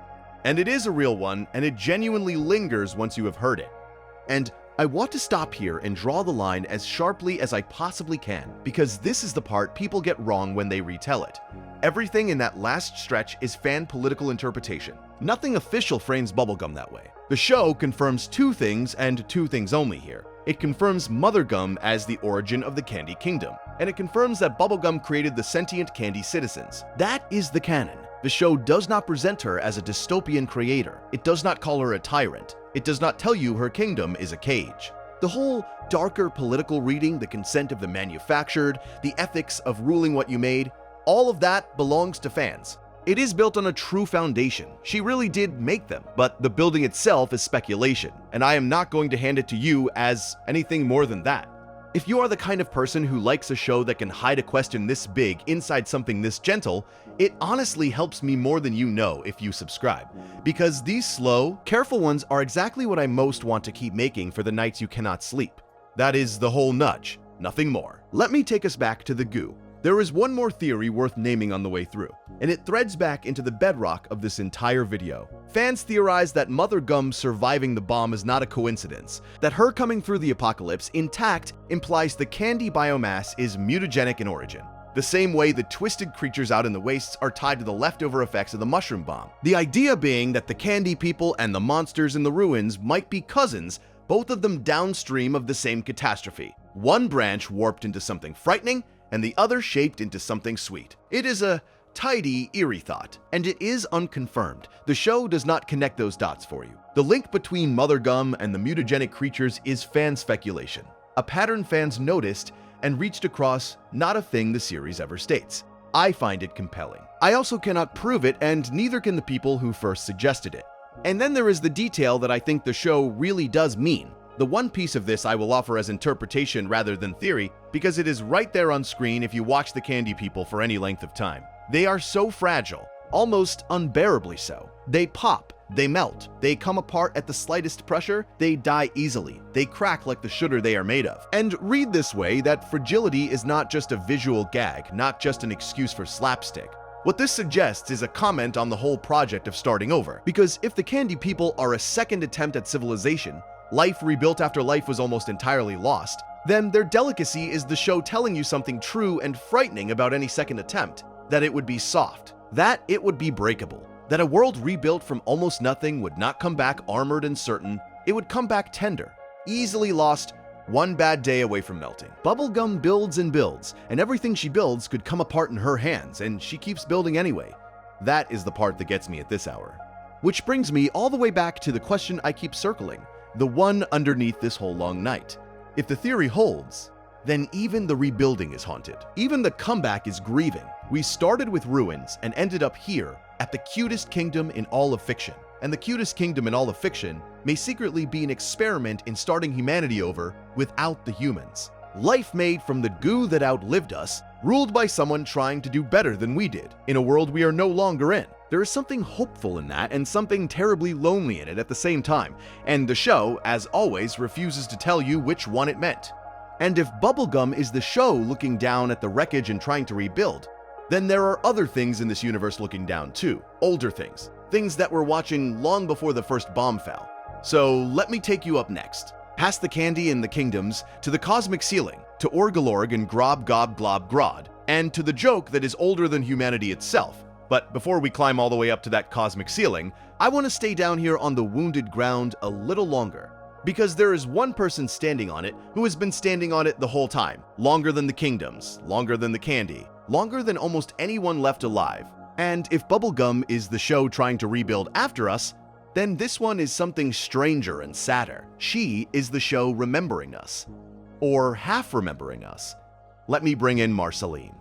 And it is a real one, and it genuinely lingers once you have heard it. And I want to stop here and draw the line as sharply as I possibly can, because this is the part people get wrong when they retell it. Everything in that last stretch is fan political interpretation. Nothing official frames Bubblegum that way. The show confirms two things and two things only here. It confirms Mother Gum as the origin of the Candy Kingdom, and it confirms that Bubblegum created the sentient candy citizens. That is the canon. The show does not present her as a dystopian creator. It does not call her a tyrant. It does not tell you her kingdom is a cage. The whole darker political reading, the consent of the manufactured, the ethics of ruling what you made, all of that belongs to fans. It is built on a true foundation. She really did make them, but the building itself is speculation, and I am not going to hand it to you as anything more than that. If you are the kind of person who likes a show that can hide a question this big inside something this gentle, it honestly helps me more than you know if you subscribe. Because these slow, careful ones are exactly what I most want to keep making for the nights you cannot sleep. That is the whole nudge, nothing more. Let me take us back to the goo. There is one more theory worth naming on the way through, and it threads back into the bedrock of this entire video. Fans theorize that Mother Gum surviving the bomb is not a coincidence, that her coming through the apocalypse intact implies the candy biomass is mutagenic in origin, the same way the twisted creatures out in the wastes are tied to the leftover effects of the mushroom bomb. The idea being that the candy people and the monsters in the ruins might be cousins, both of them downstream of the same catastrophe. One branch warped into something frightening, and the other shaped into something sweet. It is a tidy, eerie thought, and it is unconfirmed. The show does not connect those dots for you. The link between Mother Gum and the mutagenic creatures is fan speculation, a pattern fans noticed and reached across, not a thing the series ever states. I find it compelling. I also cannot prove it, and neither can the people who first suggested it. And then there is the detail that I think the show really does mean. The one piece of this I will offer as interpretation rather than theory, because it is right there on screen if you watch the candy people for any length of time. They are so fragile, almost unbearably so. They pop, they melt, they come apart at the slightest pressure, they die easily, they crack like the sugar they are made of. And read this way that fragility is not just a visual gag, not just an excuse for slapstick. What this suggests is a comment on the whole project of starting over, because if the candy people are a second attempt at civilization, life rebuilt after life was almost entirely lost, then their delicacy is the show telling you something true and frightening about any second attempt, that it would be soft, that it would be breakable, that a world rebuilt from almost nothing would not come back armored and certain, it would come back tender, easily lost, one bad day away from melting. Bubblegum builds and builds, and everything she builds could come apart in her hands, and she keeps building anyway. That is the part that gets me at this hour. Which brings me all the way back to the question I keep circling, the one underneath this whole long night. If the theory holds, then even the rebuilding is haunted. Even the comeback is grieving. We started with ruins and ended up here at the cutest kingdom in all of fiction. And the cutest kingdom in all of fiction may secretly be an experiment in starting humanity over without the humans. Life made from the goo that outlived us, ruled by someone trying to do better than we did, in a world we are no longer in. There is something hopeful in that and something terribly lonely in it at the same time, and the show, as always, refuses to tell you which one it meant. And if Bubblegum is the show looking down at the wreckage and trying to rebuild, then there are other things in this universe looking down too, older things, things that we're watching long before the first bomb fell. So let me take you up next, past the candy and the kingdoms, to the cosmic ceiling, to Orgolorg and Grob Gob Glob Grodd, and to the joke that is older than humanity itself. But before we climb all the way up to that cosmic ceiling, I want to stay down here on the wounded ground a little longer. Because there is one person standing on it who has been standing on it the whole time, longer than the kingdoms, longer than the candy, longer than almost anyone left alive. And if Bubblegum is the show trying to rebuild after us, then this one is something stranger and sadder. She is the show remembering us. Or half remembering us. Let me bring in Marceline.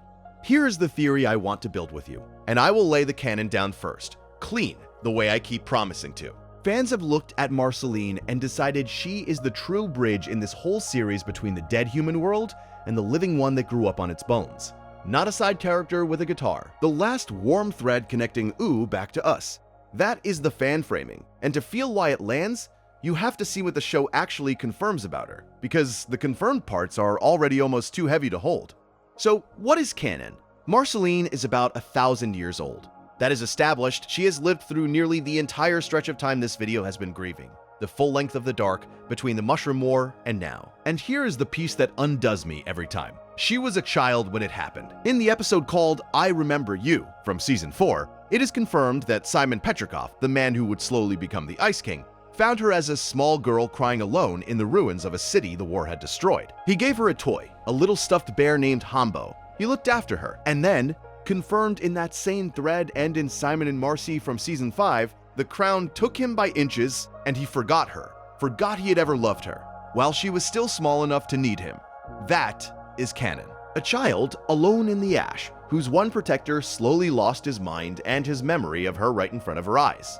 Here is the theory I want to build with you, and I will lay the canon down first, clean, the way I keep promising to. Fans have looked at Marceline and decided she is the true bridge in this whole series between the dead human world and the living one that grew up on its bones. Not a side character with a guitar. The last warm thread connecting Wu back to us. That is the fan framing. And to feel why it lands, you have to see what the show actually confirms about her, because the confirmed parts are already almost too heavy to hold. So what is canon? Marceline is about 1,000 years old. That is established. She has lived through nearly the entire stretch of time this video has been grieving. The full length of the dark between the Mushroom War and now. And here is the piece that undoes me every time. She was a child when it happened. In the episode called I Remember You from Season 4, it is confirmed that Simon Petrikov, the man who would slowly become the Ice King, found her as a small girl crying alone in the ruins of a city the war had destroyed. He gave her a toy, a little stuffed bear named Hambo. He looked after her, and then, confirmed in that same thread and in Simon and Marcy from Season 5, the crown took him by inches and he forgot her, forgot he had ever loved her, while she was still small enough to need him. That is canon. A child alone in the ash, whose one protector slowly lost his mind and his memory of her right in front of her eyes.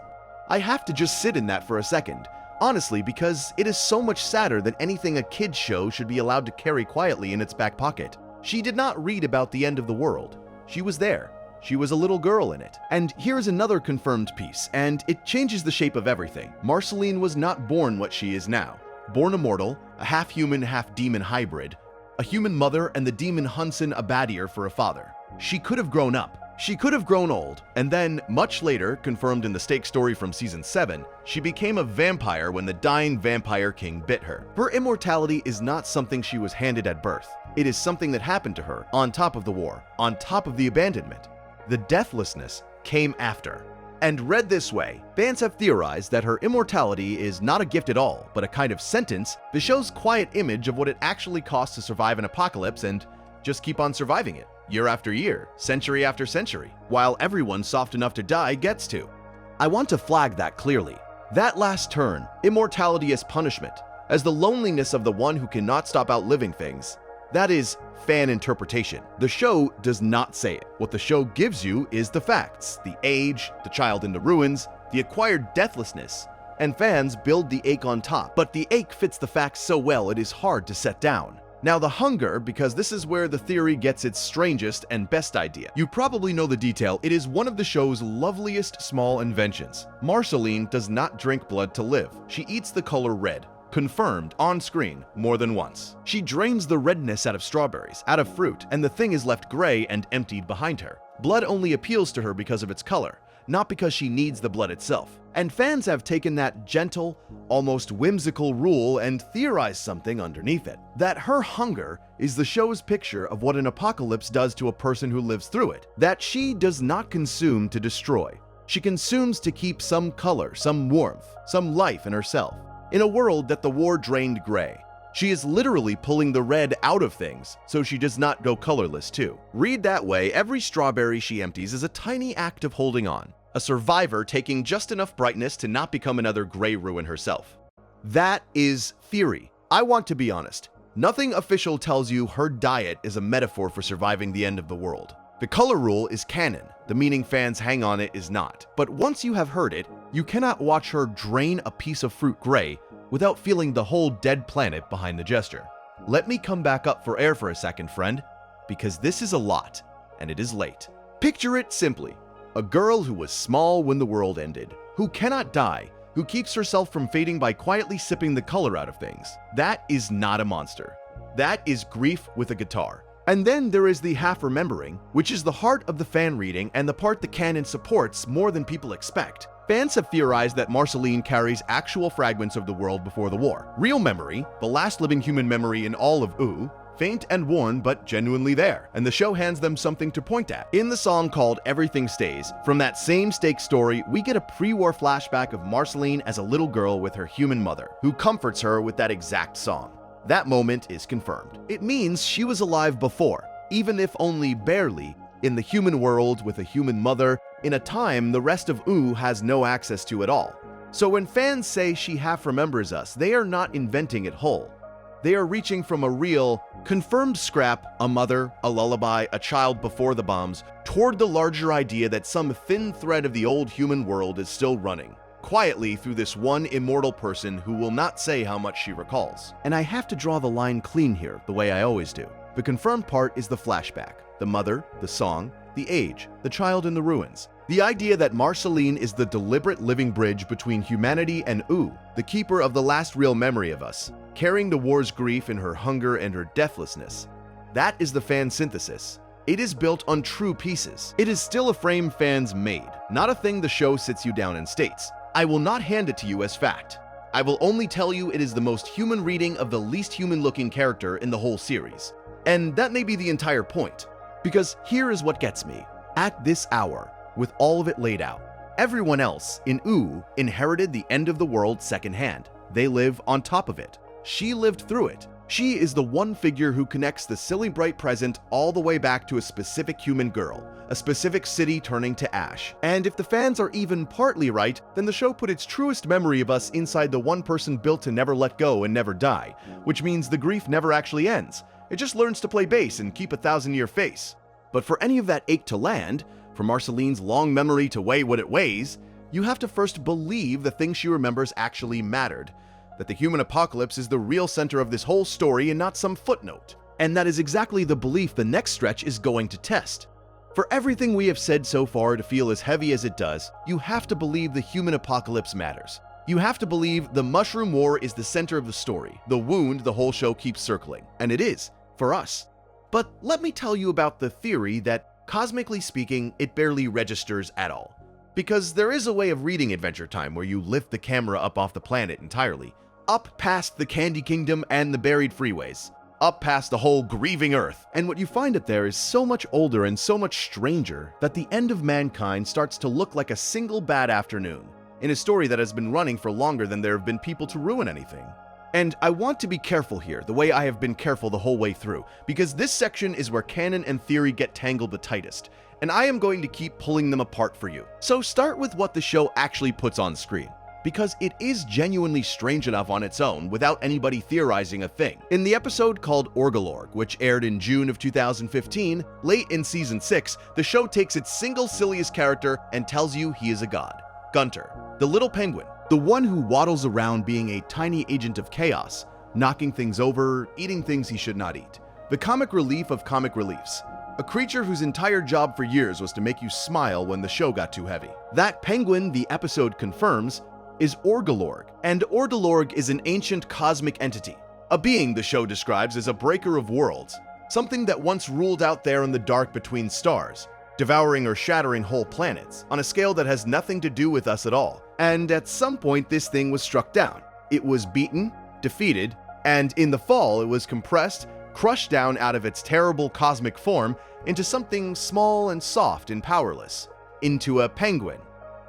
I have to just sit in that for a second, honestly, because it is so much sadder than anything a kid's show should be allowed to carry quietly in its back pocket. She did not read about the end of the world. She was there. She was a little girl in it. And here's another confirmed piece, and it changes the shape of everything. Marceline was not born what she is now. Born immortal, a half-human, half-demon hybrid, a human mother and the demon Hunson Abadir for a father. She could have grown up. She could have grown old, and then, much later, confirmed in the Stake story from Season 7, she became a vampire when the dying vampire king bit her. Her immortality is not something she was handed at birth. It is something that happened to her on top of the war, on top of the abandonment. The deathlessness came after. And read this way, fans have theorized that her immortality is not a gift at all, but a kind of sentence, the show's quiet image of what it actually costs to survive an apocalypse and just keep on surviving it, year after year, century after century, while everyone soft enough to die gets to. I want to flag that clearly. That last turn, immortality as punishment, as the loneliness of the one who cannot stop outliving things, that is fan interpretation. The show does not say it. What the show gives you is the facts, the age, the child in the ruins, the acquired deathlessness, and fans build the ache on top. But the ache fits the facts so well it is hard to set down. Now the hunger, because this is where the theory gets its strangest and best idea. You probably know the detail, it is one of the show's loveliest small inventions. Marceline does not drink blood to live. She eats the color red. Confirmed on screen more than once. She drains the redness out of strawberries, out of fruit, and the thing is left gray and emptied behind her. Blood only appeals to her because of its color, not because she needs the blood itself. And fans have taken that gentle, almost whimsical rule and theorized something underneath it. That her hunger is the show's picture of what an apocalypse does to a person who lives through it. That she does not consume to destroy. She consumes to keep some color, some warmth, some life in herself. In a world that the war drained gray, she is literally pulling the red out of things so she does not go colorless too. Read that way, every strawberry she empties is a tiny act of holding on, a survivor taking just enough brightness to not become another gray ruin herself. That is theory. I want to be honest. Nothing official tells you her diet is a metaphor for surviving the end of the world. The color rule is canon, the meaning fans hang on it is not. But once you have heard it, you cannot watch her drain a piece of fruit gray without feeling the whole dead planet behind the gesture. Let me come back up for air for a second, friend, because this is a lot, and it is late. Picture it simply. A girl who was small when the world ended, who cannot die, who keeps herself from fading by quietly sipping the color out of things. That is not a monster. That is grief with a guitar. And then there is the half-remembering, which is the heart of the fan reading and the part the canon supports more than people expect. Fans have theorized that Marceline carries actual fragments of the world before the war. Real memory, the last living human memory in all of Wu, faint and worn but genuinely there, and the show hands them something to point at. In the song called Everything Stays, from that same Stake story, we get a pre-war flashback of Marceline as a little girl with her human mother, who comforts her with that exact song. That moment is confirmed. It means she was alive before, even if only barely, in the human world with a human mother, in a time the rest of Wu has no access to at all. So when fans say she half remembers us, they are not inventing it whole. They are reaching from a real, confirmed scrap, a mother, a lullaby, a child before the bombs, toward the larger idea that some thin thread of the old human world is still running. quietly through this one immortal person who will not say how much she recalls. And I have to draw the line clean here, the way I always do. The confirmed part is the flashback, the mother, the song, the age, the child in the ruins. The idea that Marceline is the deliberate living bridge between humanity and U, the keeper of the last real memory of us, carrying the war's grief in her hunger and her deathlessness. That is the fan synthesis. It is built on true pieces. It is still a frame fans made, not a thing the show sits you down and states. I will not hand it to you as fact. I will only tell you it is the most human reading of the least human-looking character in the whole series. And that may be the entire point. Because here is what gets me. At this hour, with all of it laid out, everyone else in U inherited the end of the world secondhand. They live on top of it. She lived through it. She is the one figure who connects the silly bright present all the way back to a specific human girl, a specific city turning to ash. And if the fans are even partly right, then the show put its truest memory of us inside the one person built to never let go and never die, which means the grief never actually ends. It just learns to play bass and keep a 1,000-year face. But for any of that ache to land, for Marceline's long memory to weigh what it weighs, you have to first believe the things she remembers actually mattered. That the human apocalypse is the real center of this whole story and not some footnote. And that is exactly the belief the next stretch is going to test. For everything we have said so far to feel as heavy as it does, you have to believe the human apocalypse matters. You have to believe the Mushroom War is the center of the story, the wound the whole show keeps circling. And it is, for us. But let me tell you about the theory that, cosmically speaking, it barely registers at all. Because there is a way of reading Adventure Time where you lift the camera up off the planet entirely, up past the Candy Kingdom and the buried freeways, up past the whole grieving Earth. And what you find up there is so much older and so much stranger that the end of mankind starts to look like a single bad afternoon, in a story that has been running for longer than there have been people to ruin anything. And I want to be careful here, the way I have been careful the whole way through, because this section is where canon and theory get tangled the tightest, and I am going to keep pulling them apart for you. So start with what the show actually puts on screen, because it is genuinely strange enough on its own without anybody theorizing a thing. In the episode called Orgolorg, which aired in June of 2015, late in Season 6, the show takes its single silliest character and tells you he is a god. Gunter, the little penguin, the one who waddles around being a tiny agent of chaos, knocking things over, eating things he should not eat. The comic relief of comic reliefs. A creature whose entire job for years was to make you smile when the show got too heavy. That penguin, the episode confirms, is Orgolorg, and Orgolorg is an ancient cosmic entity, a being the show describes as a breaker of worlds, something that once ruled out there in the dark between stars, devouring or shattering whole planets, on a scale that has nothing to do with us at all. And at some point this thing was struck down. It was beaten, defeated, and in the fall it was compressed, crushed down out of its terrible cosmic form into something small and soft and powerless, into a penguin,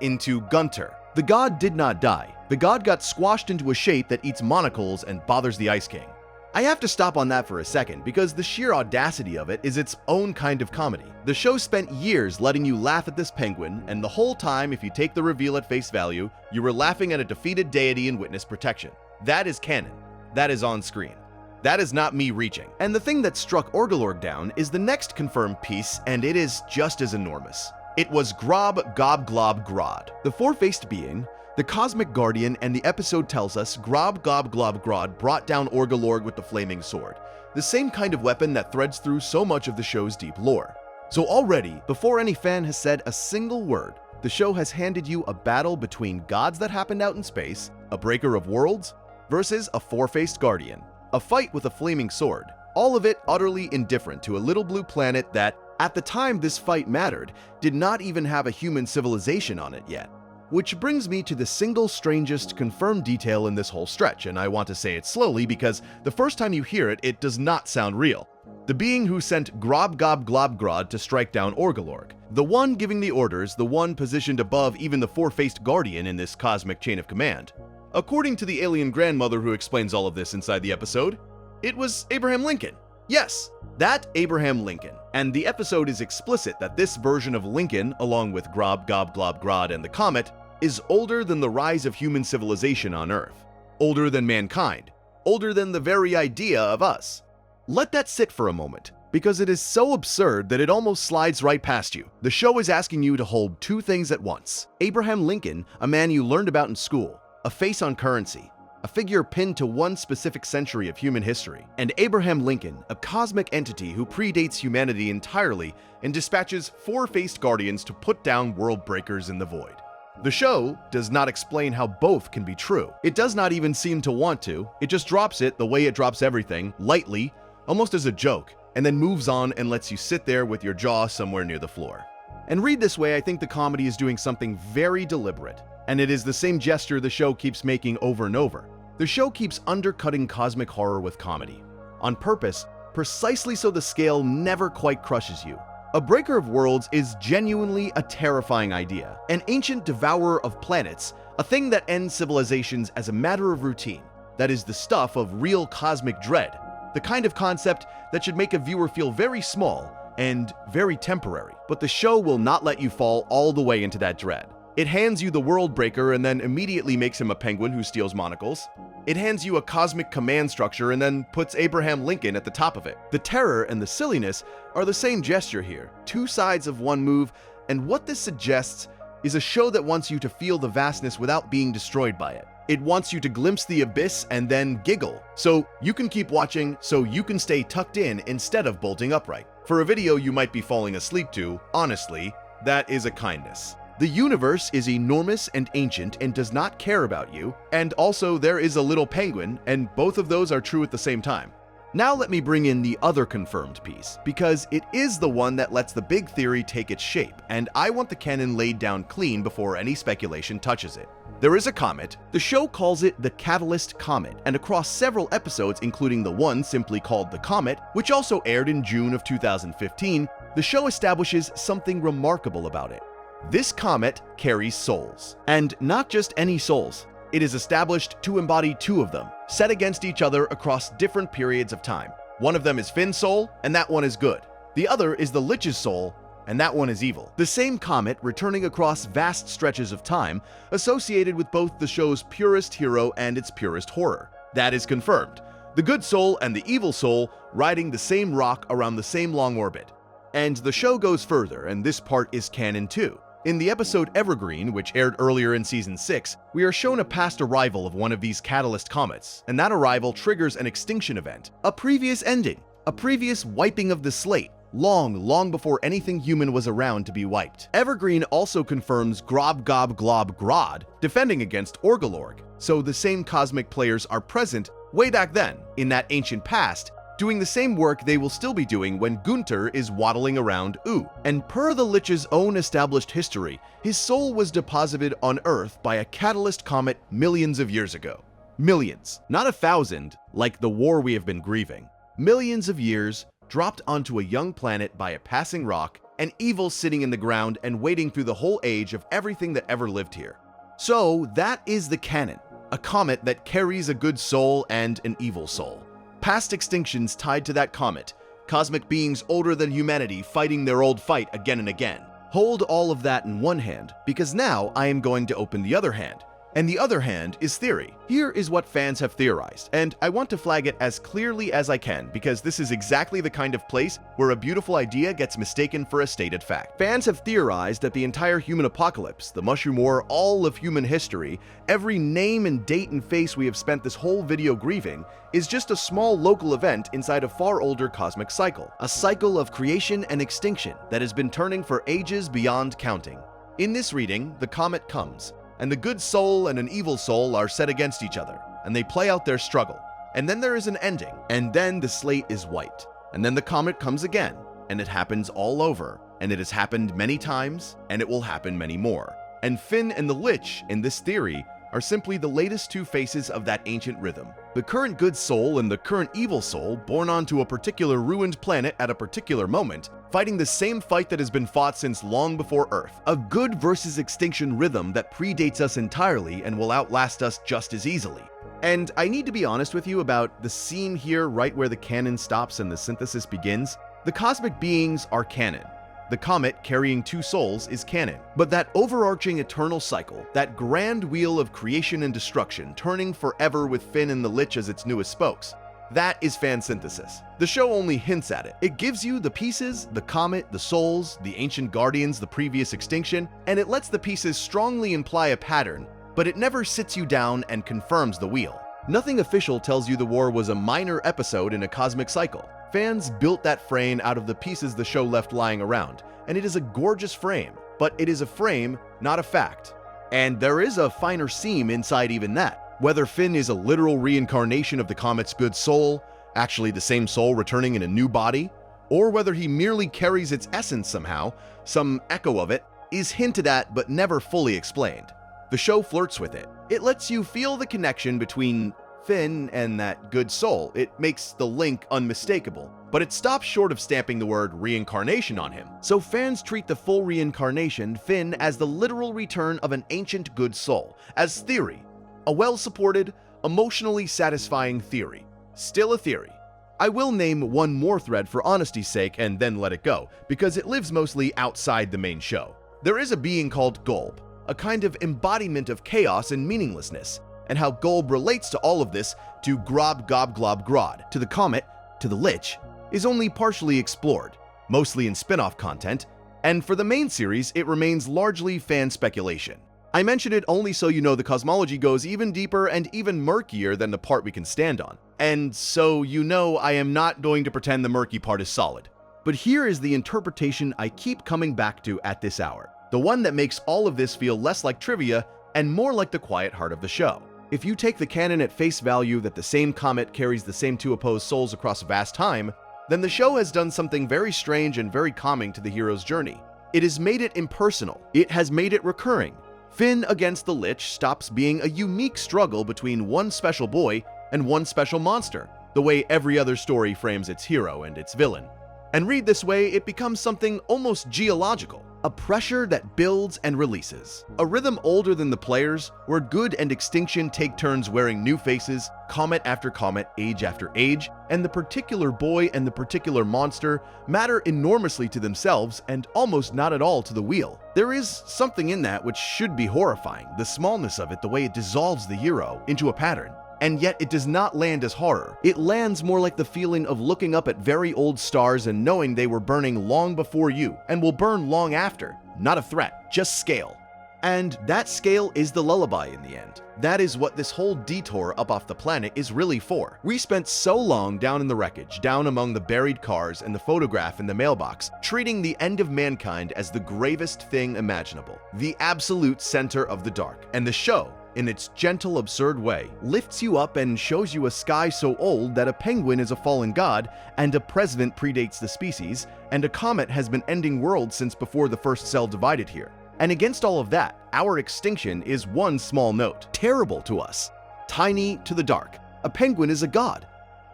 into Gunter. The god did not die. The god got squashed into a shape that eats monocles and bothers the Ice King. I have to stop on that for a second because the sheer audacity of it is its own kind of comedy. The show spent years letting you laugh at this penguin, and the whole time, if you take the reveal at face value, you were laughing at a defeated deity in witness protection. That is canon. That is on screen. That is not me reaching. And the thing that struck Orgolorg down is the next confirmed piece, and it is just as enormous. It was Grob Gob Glob Grodd, the four-faced being, the cosmic guardian, and the episode tells us Grob Gob Glob Grodd brought down Orgolorg with the flaming sword, the same kind of weapon that threads through so much of the show's deep lore. So already, before any fan has said a single word, the show has handed you a battle between gods that happened out in space, a breaker of worlds, versus a four-faced guardian, a fight with a flaming sword, all of it utterly indifferent to a little blue planet that, at the time this fight mattered, did not even have a human civilization on it yet. Which brings me to the single strangest confirmed detail in this whole stretch, and I want to say it slowly because the first time you hear it, it does not sound real. The being who sent Grob Gob Glob Grodd to strike down Orgolorg. The one giving the orders, the one positioned above even the four-faced guardian in this cosmic chain of command. According to the alien grandmother who explains all of this inside the episode, it was Abraham Lincoln. Yes, that Abraham Lincoln. And the episode is explicit that this version of Lincoln, along with Grob Gob Glob Grodd and the comet, is older than the rise of human civilization on Earth. Older than mankind. Older than the very idea of us. Let that sit for a moment. because it is so absurd that it almost slides right past you. The show is asking you to hold two things at once: Abraham Lincoln, a man you learned about in school, a face on currency, a figure pinned to one specific century of human history, and Abraham Lincoln, a cosmic entity who predates humanity entirely and dispatches four-faced guardians to put down world breakers in the void. The show does not explain how both can be true. It does not even seem to want to. It just drops it the way it drops everything, lightly, almost as a joke, and then moves on and lets you sit there with your jaw somewhere near the floor. And read this way, I think the comedy is doing something very deliberate, and it is the same gesture the show keeps making over and over. The show keeps undercutting cosmic horror with comedy, on purpose, precisely so the scale never quite crushes you. A breaker of worlds is genuinely a terrifying idea, an ancient devourer of planets, a thing that ends civilizations as a matter of routine, that is the stuff of real cosmic dread, the kind of concept that should make a viewer feel very small and very temporary. But the show will not let you fall all the way into that dread. It hands you the world breaker and then immediately makes him a penguin who steals monocles. It hands you a cosmic command structure and then puts Abraham Lincoln at the top of it. The terror and the silliness are the same gesture here, two sides of one move, and what this suggests is a show that wants you to feel the vastness without being destroyed by it. It wants you to glimpse the abyss and then giggle, so you can keep watching, so you can stay tucked in instead of bolting upright. For a video you might be falling asleep to, honestly, that is a kindness. The universe is enormous and ancient and does not care about you, and also there is a little penguin, and both of those are true at the same time. Now let me bring in the other confirmed piece, because it is the one that lets the big theory take its shape, and I want the canon laid down clean before any speculation touches it. There is a comet. The show calls it the Catalyst Comet, and across several episodes, including the one simply called The Comet, which also aired in June of 2015, the show establishes something remarkable about it. This comet carries souls, and not just any souls. It is established to embody two of them, set against each other across different periods of time. One of them is Finn's soul, and that one is good. The other is the Lich's soul, and that one is evil. The same comet returning across vast stretches of time, associated with both the show's purest hero and its purest horror. That is confirmed. The good soul and the evil soul riding the same rock around the same long orbit. And the show goes further, and this part is canon too. In the episode Evergreen, which aired earlier in Season 6, we are shown a past arrival of one of these catalyst comets, and that arrival triggers an extinction event, a previous ending, a previous wiping of the slate, long before anything human was around to be wiped. Evergreen also confirms Grob Gob Glob Grodd defending against Orgolorg, so the same cosmic players are present way back then, in that ancient past, doing the same work they will still be doing when Gunter is waddling around Ooh. And per the Lich's own established history, his soul was deposited on Earth by a catalyst comet millions of years ago. Millions, not 1,000, like the war we have been grieving. Millions of years dropped onto a young planet by a passing rock, an evil sitting in the ground and waiting through the whole age of everything that ever lived here. So that is the canon, a comet that carries a good soul and an evil soul. Past extinctions tied to that comet, cosmic beings older than humanity fighting their old fight again and again. Hold all of that in one hand, because now I am going to open the other hand. And the other hand is theory. Here is what fans have theorized, and I want to flag it as clearly as I can because this is exactly the kind of place where a beautiful idea gets mistaken for a stated fact. Fans have theorized that the entire human apocalypse, the Mushroom War, all of human history, every name and date and face we have spent this whole video grieving, is just a small local event inside a far older cosmic cycle. A cycle of creation and extinction that has been turning for ages beyond counting. In this reading, the comet comes, and the good soul and an evil soul are set against each other, and they play out their struggle. And then there is an ending, and then the slate is wiped. And then the comet comes again, and it happens all over, and it has happened many times, and it will happen many more. And Finn and the Lich, in this theory, are simply the latest two faces of that ancient rhythm. The current good soul and the current evil soul, born onto a particular ruined planet at a particular moment, fighting the same fight that has been fought since long before Earth. A good versus extinction rhythm that predates us entirely and will outlast us just as easily. And I need to be honest with you about the scene here right where the canon stops and the synthesis begins. The cosmic beings are canon. The comet carrying two souls is canon. But that overarching eternal cycle, that grand wheel of creation and destruction turning forever with Finn and the Lich as its newest spokes, That is fan synthesis. The show only hints at it. It gives you the pieces, the comet, the souls, the ancient guardians, the previous extinction, and it lets the pieces strongly imply a pattern, but it never sits you down and confirms the wheel. Nothing official tells you the war was a minor episode in a cosmic cycle. Fans built that frame out of the pieces the show left lying around, and it is a gorgeous frame, but it is a frame, not a fact. And there is a finer seam inside even that. Whether Finn is a literal reincarnation of the comet's good soul, actually the same soul returning in a new body, or whether he merely carries its essence somehow, some echo of it, is hinted at but never fully explained. The show flirts with it. It lets you feel the connection between Finn and that good soul. It makes the link unmistakable, but it stops short of stamping the word reincarnation on him. So fans treat the full reincarnation, Finn, as the literal return of an ancient good soul, as theory. A well-supported, emotionally satisfying theory. Still a theory. I will name one more thread for honesty's sake and then let it go, because it lives mostly outside the main show. There is a being called Golb, a kind of embodiment of chaos and meaninglessness, and how Golb relates to all of this, to Grob Gob Glob Grodd, to the comet, to the Lich, is only partially explored, mostly in spin-off content, and for the main series it remains largely fan speculation. I mention it only so you know the cosmology goes even deeper and even murkier than the part we can stand on. And so you know I am not going to pretend the murky part is solid. But here is the interpretation I keep coming back to at this hour. The one that makes all of this feel less like trivia and more like the quiet heart of the show. If you take the canon at face value that the same comet carries the same two opposed souls across vast time, then the show has done something very strange and very calming to the hero's journey. It has made it impersonal. It has made it recurring. Finn against the Lich stops being a unique struggle between one special boy and one special monster, the way every other story frames its hero and its villain. And read this way, it becomes something almost geological, a pressure that builds and releases. A rhythm older than the players, where good and extinction take turns wearing new faces, comet after comet, age after age, and the particular boy and the particular monster matter enormously to themselves and almost not at all to the wheel. There is something in that which should be horrifying, the smallness of it, the way it dissolves the hero into a pattern. And yet it does not land as horror. It lands more like the feeling of looking up at very old stars and knowing they were burning long before you and will burn long after. Not a threat, just scale. And that scale is the lullaby in the end. That is what this whole detour up off the planet is really for. We spent so long down in the wreckage, down among the buried cars and the photograph in the mailbox, treating the end of mankind as the gravest thing imaginable, the absolute center of the dark. And the show, in its gentle, absurd way, lifts you up and shows you a sky so old that a penguin is a fallen god, and a president predates the species, and a comet has been ending worlds since before the first cell divided here. And against all of that, our extinction is one small note, terrible to us, tiny to the dark. A penguin is a god.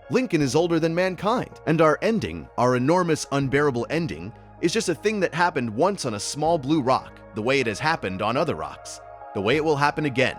Lincoln is older than mankind. And our ending, our enormous, unbearable ending, is just a thing that happened once on a small blue rock, the way it has happened on other rocks, the way it will happen again.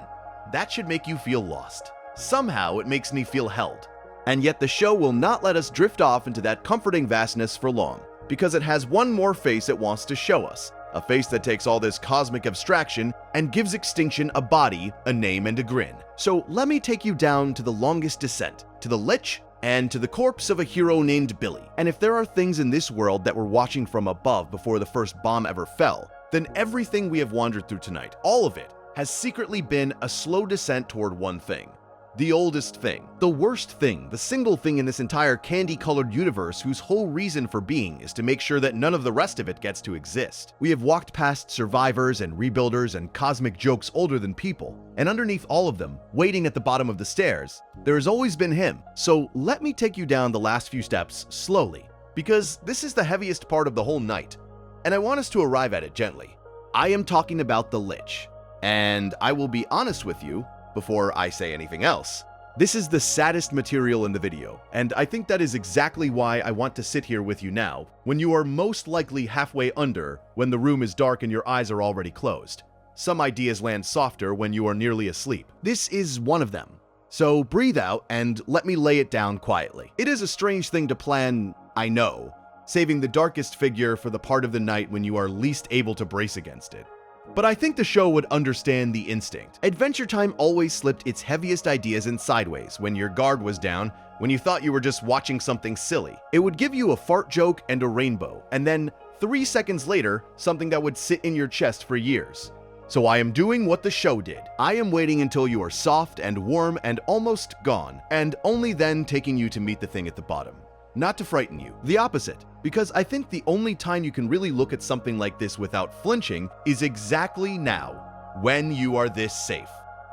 That should make you feel lost. Somehow it makes me feel held. And yet the show will not let us drift off into that comforting vastness for long, because it has one more face it wants to show us, a face that takes all this cosmic abstraction and gives extinction a body, a name, and a grin. So let me take you down to the longest descent, to the Lich, and to the corpse of a hero named Billy. And if there are things in this world that we're watching from above before the first bomb ever fell, then everything we have wandered through tonight, all of it, has secretly been a slow descent toward one thing. The oldest thing, the worst thing, the single thing in this entire candy-colored universe whose whole reason for being is to make sure that none of the rest of it gets to exist. We have walked past survivors and rebuilders and cosmic jokes older than people, and underneath all of them, waiting at the bottom of the stairs, there has always been him. So let me take you down the last few steps slowly, because this is the heaviest part of the whole night, and I want us to arrive at it gently. I am talking about the Lich. And I will be honest with you, before I say anything else, this is the saddest material in the video, and I think that is exactly why I want to sit here with you now, when you are most likely halfway under, when the room is dark and your eyes are already closed. Some ideas land softer when you are nearly asleep. This is one of them. So breathe out and let me lay it down quietly. It is a strange thing to plan, I know, saving the darkest figure for the part of the night when you are least able to brace against it. But I think the show would understand the instinct. Adventure Time always slipped its heaviest ideas in sideways when your guard was down, when you thought you were just watching something silly. It would give you a fart joke and a rainbow, and then 3 seconds later, something that would sit in your chest for years. So I am doing what the show did. I am waiting until you are soft and warm and almost gone, and only then taking you to meet the thing at the bottom. Not to frighten you, the opposite, because I think the only time you can really look at something like this without flinching is exactly now, when you are this safe.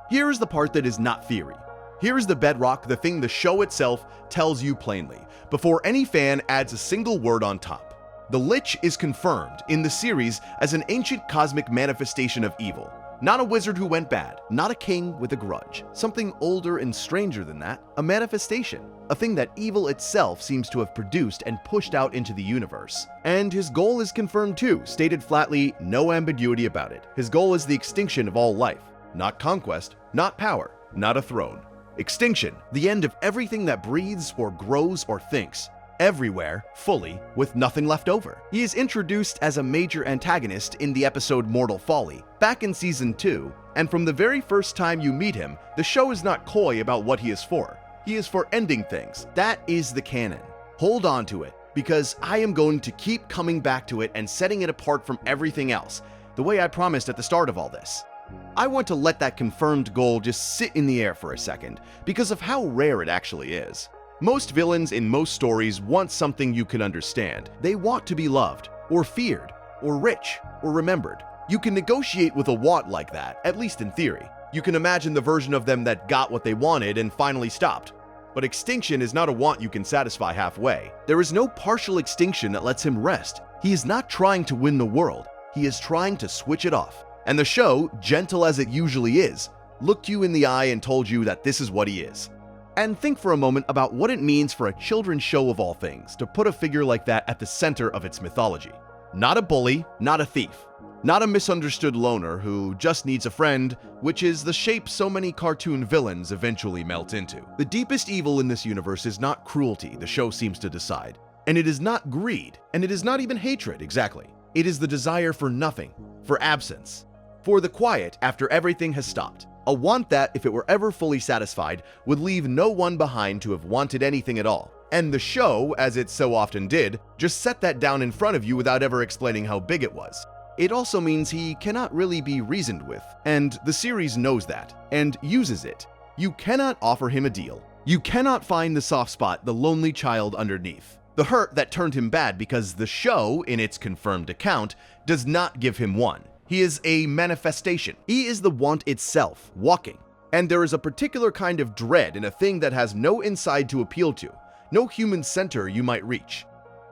Here is the part that is not theory. Here is the bedrock, the thing the show itself tells you plainly, before any fan adds a single word on top. The Lich is confirmed in the series as an ancient cosmic manifestation of evil. Not a wizard who went bad, not a king with a grudge. Something older and stranger than that, a manifestation. A thing that evil itself seems to have produced and pushed out into the universe. And his goal is confirmed too, stated flatly, no ambiguity about it. His goal is the extinction of all life. Not conquest, not power, not a throne. Extinction, the end of everything that breathes or grows or thinks. Everywhere, fully, with nothing left over. He is introduced as a major antagonist in the episode Mortal Folly, back in Season 2, and from the very first time you meet him, the show is not coy about what he is for. He is for ending things. That is the canon. Hold on to it, because I am going to keep coming back to it and setting it apart from everything else, the way I promised at the start of all this. I want to let that confirmed goal just sit in the air for a second, because of how rare it actually is. Most villains in most stories want something you can understand. They want to be loved, or feared, or rich, or remembered. You can negotiate with a want like that, at least in theory. You can imagine the version of them that got what they wanted and finally stopped. But extinction is not a want you can satisfy halfway. There is no partial extinction that lets him rest. He is not trying to win the world. He is trying to switch it off. And the show, gentle as it usually is, looked you in the eye and told you that this is what he is. And think for a moment about what it means for a children's show of all things to put a figure like that at the center of its mythology. Not a bully, not a thief, not a misunderstood loner who just needs a friend, which is the shape so many cartoon villains eventually melt into. The deepest evil in this universe is not cruelty, the show seems to decide. And it is not greed, and it is not even hatred, exactly. It is the desire for nothing, for absence, for the quiet after everything has stopped. A want that, if it were ever fully satisfied, would leave no one behind to have wanted anything at all. And the show, as it so often did, just set that down in front of you without ever explaining how big it was. It also means he cannot really be reasoned with, and the series knows that, and uses it. You cannot offer him a deal. You cannot find the soft spot, the lonely child underneath. The hurt that turned him bad because the show, in its confirmed account, does not give him one. He is a manifestation. He is the want itself, walking. And there is a particular kind of dread in a thing that has no inside to appeal to, no human center you might reach.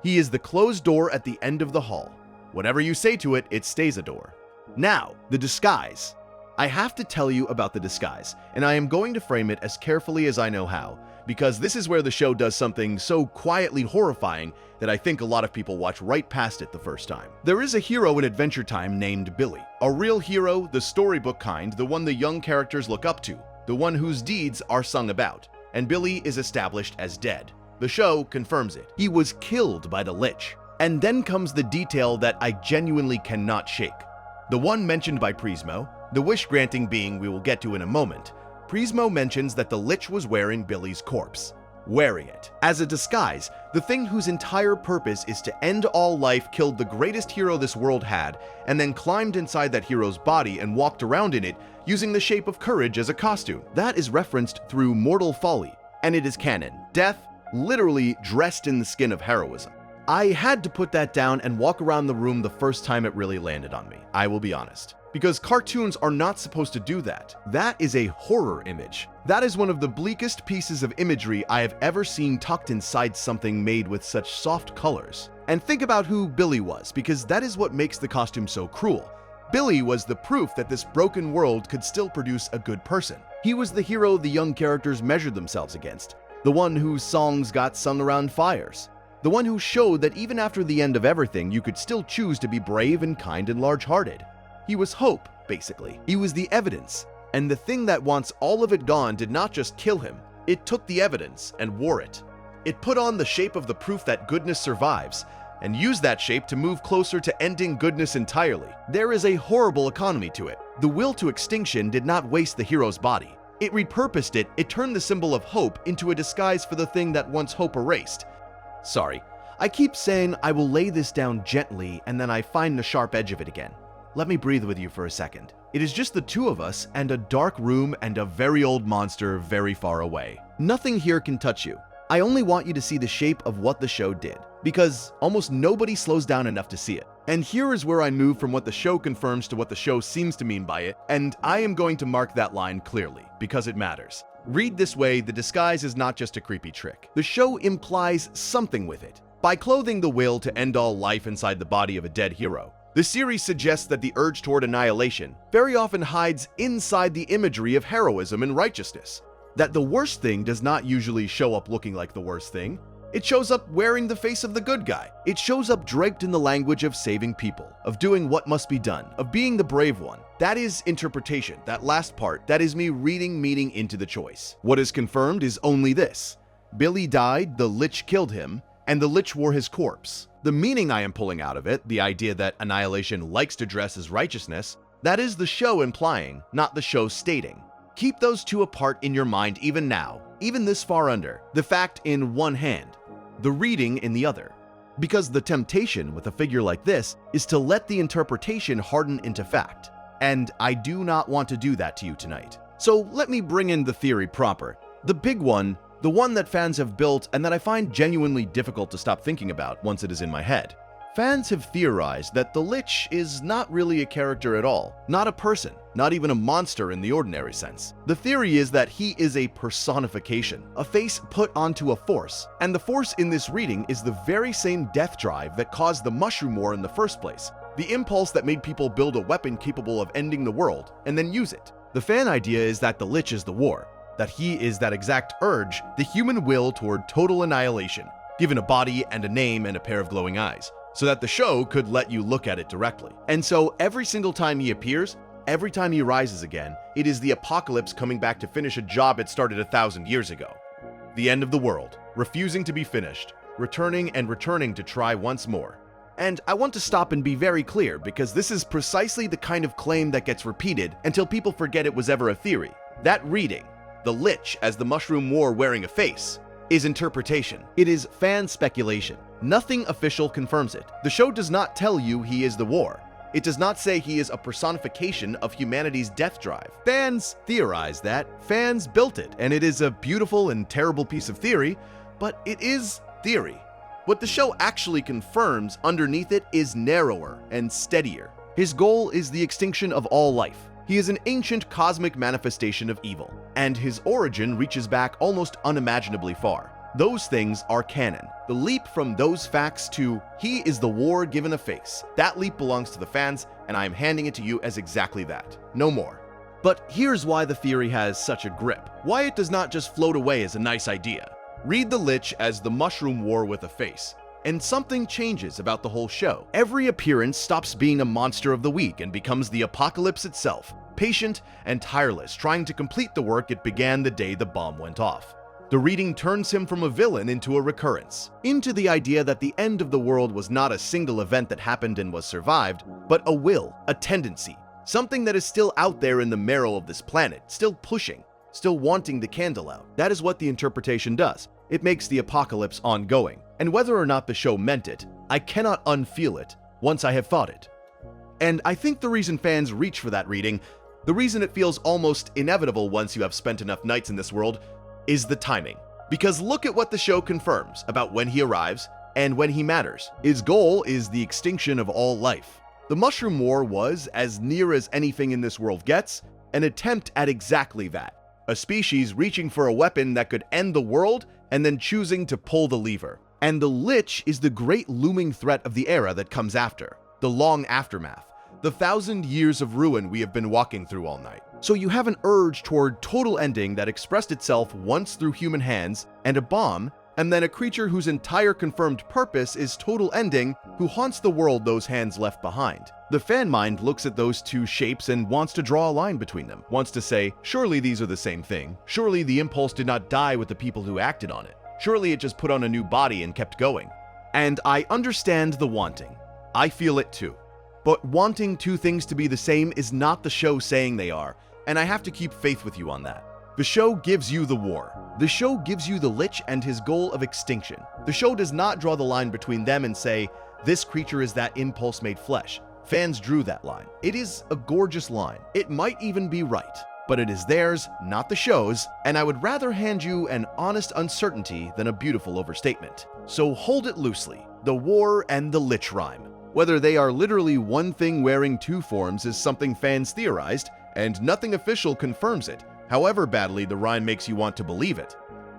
He is the closed door at the end of the hall. Whatever you say to it, it stays a door. Now, the disguise. I have to tell you about the disguise, and I am going to frame it as carefully as I know how, because this is where the show does something so quietly horrifying that I think a lot of people watch right past it the first time. There is a hero in Adventure Time named Billy. A real hero, the storybook kind, the one the young characters look up to, the one whose deeds are sung about. And Billy is established as dead. The show confirms it. He was killed by the Lich. And then comes the detail that I genuinely cannot shake. The one mentioned by Prismo, the wish-granting being we will get to in a moment. Prismo mentions that the Lich was wearing Billy's corpse. Wearing it. As a disguise, the thing whose entire purpose is to end all life killed the greatest hero this world had, and then climbed inside that hero's body and walked around in it, using the shape of courage as a costume. That is referenced through Mortal Folly, and it is canon. Death, literally dressed in the skin of heroism. I had to put that down and walk around the room the first time it really landed on me, I will be honest. Because cartoons are not supposed to do that. That is a horror image. That is one of the bleakest pieces of imagery I have ever seen tucked inside something made with such soft colors. And think about who Billy was, because that is what makes the costume so cruel. Billy was the proof that this broken world could still produce a good person. He was the hero the young characters measured themselves against, the one whose songs got sung around fires, the one who showed that even after the end of everything, you could still choose to be brave and kind and large-hearted. He was hope, basically. He was the evidence. And the thing that wants all of it gone did not just kill him. It took the evidence and wore it. It put on the shape of the proof that goodness survives, and use that shape to move closer to ending goodness entirely. There is a horrible economy to it. The will to extinction did not waste the hero's body. It repurposed it. It turned the symbol of hope into a disguise for the thing that once hope erased. Sorry, I keep saying I will lay this down gently and then I find the sharp edge of it again. Let me breathe with you for a second. It is just the two of us and a dark room and a very old monster very far away. Nothing here can touch you. I only want you to see the shape of what the show did, because almost nobody slows down enough to see it. And here is where I move from what the show confirms to what the show seems to mean by it, and I am going to mark that line clearly, because it matters. Read this way, the disguise is not just a creepy trick. The show implies something with it. By clothing the will to end all life inside the body of a dead hero, the series suggests that the urge toward annihilation very often hides inside the imagery of heroism and righteousness. That the worst thing does not usually show up looking like the worst thing. It shows up wearing the face of the good guy. It shows up draped in the language of saving people, of doing what must be done, of being the brave one. That is interpretation, that last part, that is me reading meaning into the choice. What is confirmed is only this. Billy died, the Lich killed him, and the Lich wore his corpse. The meaning I am pulling out of it, the idea that annihilation likes to dress as righteousness, that is the show implying, not the show stating. Keep those two apart in your mind even now, even this far under, the fact in one hand, the reading in the other. Because the temptation with a figure like this is to let the interpretation harden into fact. And I do not want to do that to you tonight. So let me bring in the theory proper. The big one, the one that fans have built and that I find genuinely difficult to stop thinking about once it is in my head. Fans have theorized that the Lich is not really a character at all, not a person, not even a monster in the ordinary sense. The theory is that he is a personification, a face put onto a force, and the force in this reading is the very same death drive that caused the Mushroom War in the first place, the impulse that made people build a weapon capable of ending the world and then use it. The fan idea is that the Lich is the war, that he is that exact urge, the human will toward total annihilation, given a body and a name and a pair of glowing eyes, so that the show could let you look at it directly. And so every single time he appears, every time he rises again, it is the apocalypse coming back to finish a job it started 1,000 years ago. The end of the world, refusing to be finished, returning and returning to try once more. And I want to stop and be very clear, because this is precisely the kind of claim that gets repeated until people forget it was ever a theory. That reading, the Lich as the Mushroom War wearing a face, is interpretation. It is fan speculation. Nothing official confirms it. The show does not tell you he is the war. It does not say he is a personification of humanity's death drive. Fans theorize that, fans built it, and it is a beautiful and terrible piece of theory, but it is theory. What the show actually confirms underneath it is narrower and steadier. His goal is the extinction of all life. He is an ancient cosmic manifestation of evil, and his origin reaches back almost unimaginably far. Those things are canon. The leap from those facts to he is the war given a face, that leap belongs to the fans, and I am handing it to you as exactly that. No more. But here's why the theory has such a grip. Why it does not just float away as a nice idea. Read the Lich as the Mushroom War with a face, and something changes about the whole show. Every appearance stops being a monster of the week and becomes the apocalypse itself, patient and tireless, trying to complete the work it began the day the bomb went off. The reading turns him from a villain into a recurrence, into the idea that the end of the world was not a single event that happened and was survived, but a will, a tendency, something that is still out there in the marrow of this planet, still pushing, still wanting the candle out. That is what the interpretation does. It makes the apocalypse ongoing. And whether or not the show meant it, I cannot unfeel it once I have thought it. And I think the reason fans reach for that reading, the reason it feels almost inevitable once you have spent enough nights in this world, is the timing. Because look at what the show confirms about when he arrives and when he matters. His goal is the extinction of all life. The Mushroom War was, as near as anything in this world gets, an attempt at exactly that. A species reaching for a weapon that could end the world and then choosing to pull the lever. And the Lich is the great looming threat of the era that comes after, the long aftermath, the 1,000 years of ruin we have been walking through all night. So you have an urge toward total ending that expressed itself once through human hands and a bomb, and then a creature whose entire confirmed purpose is total ending, who haunts the world those hands left behind. The fan mind looks at those two shapes and wants to draw a line between them, wants to say, surely these are the same thing. Surely the impulse did not die with the people who acted on it. Surely it just put on a new body and kept going. And I understand the wanting. I feel it too. But wanting two things to be the same is not the show saying they are, and I have to keep faith with you on that. The show gives you the war. The show gives you the Lich and his goal of extinction. The show does not draw the line between them and say, this creature is that impulse made flesh. Fans drew that line. It is a gorgeous line. It might even be right, but it is theirs, not the show's, and I would rather hand you an honest uncertainty than a beautiful overstatement. So hold it loosely, the war and the Lich rhyme. Whether they are literally one thing wearing two forms is something fans theorized, and nothing official confirms it, however badly the rhyme makes you want to believe it.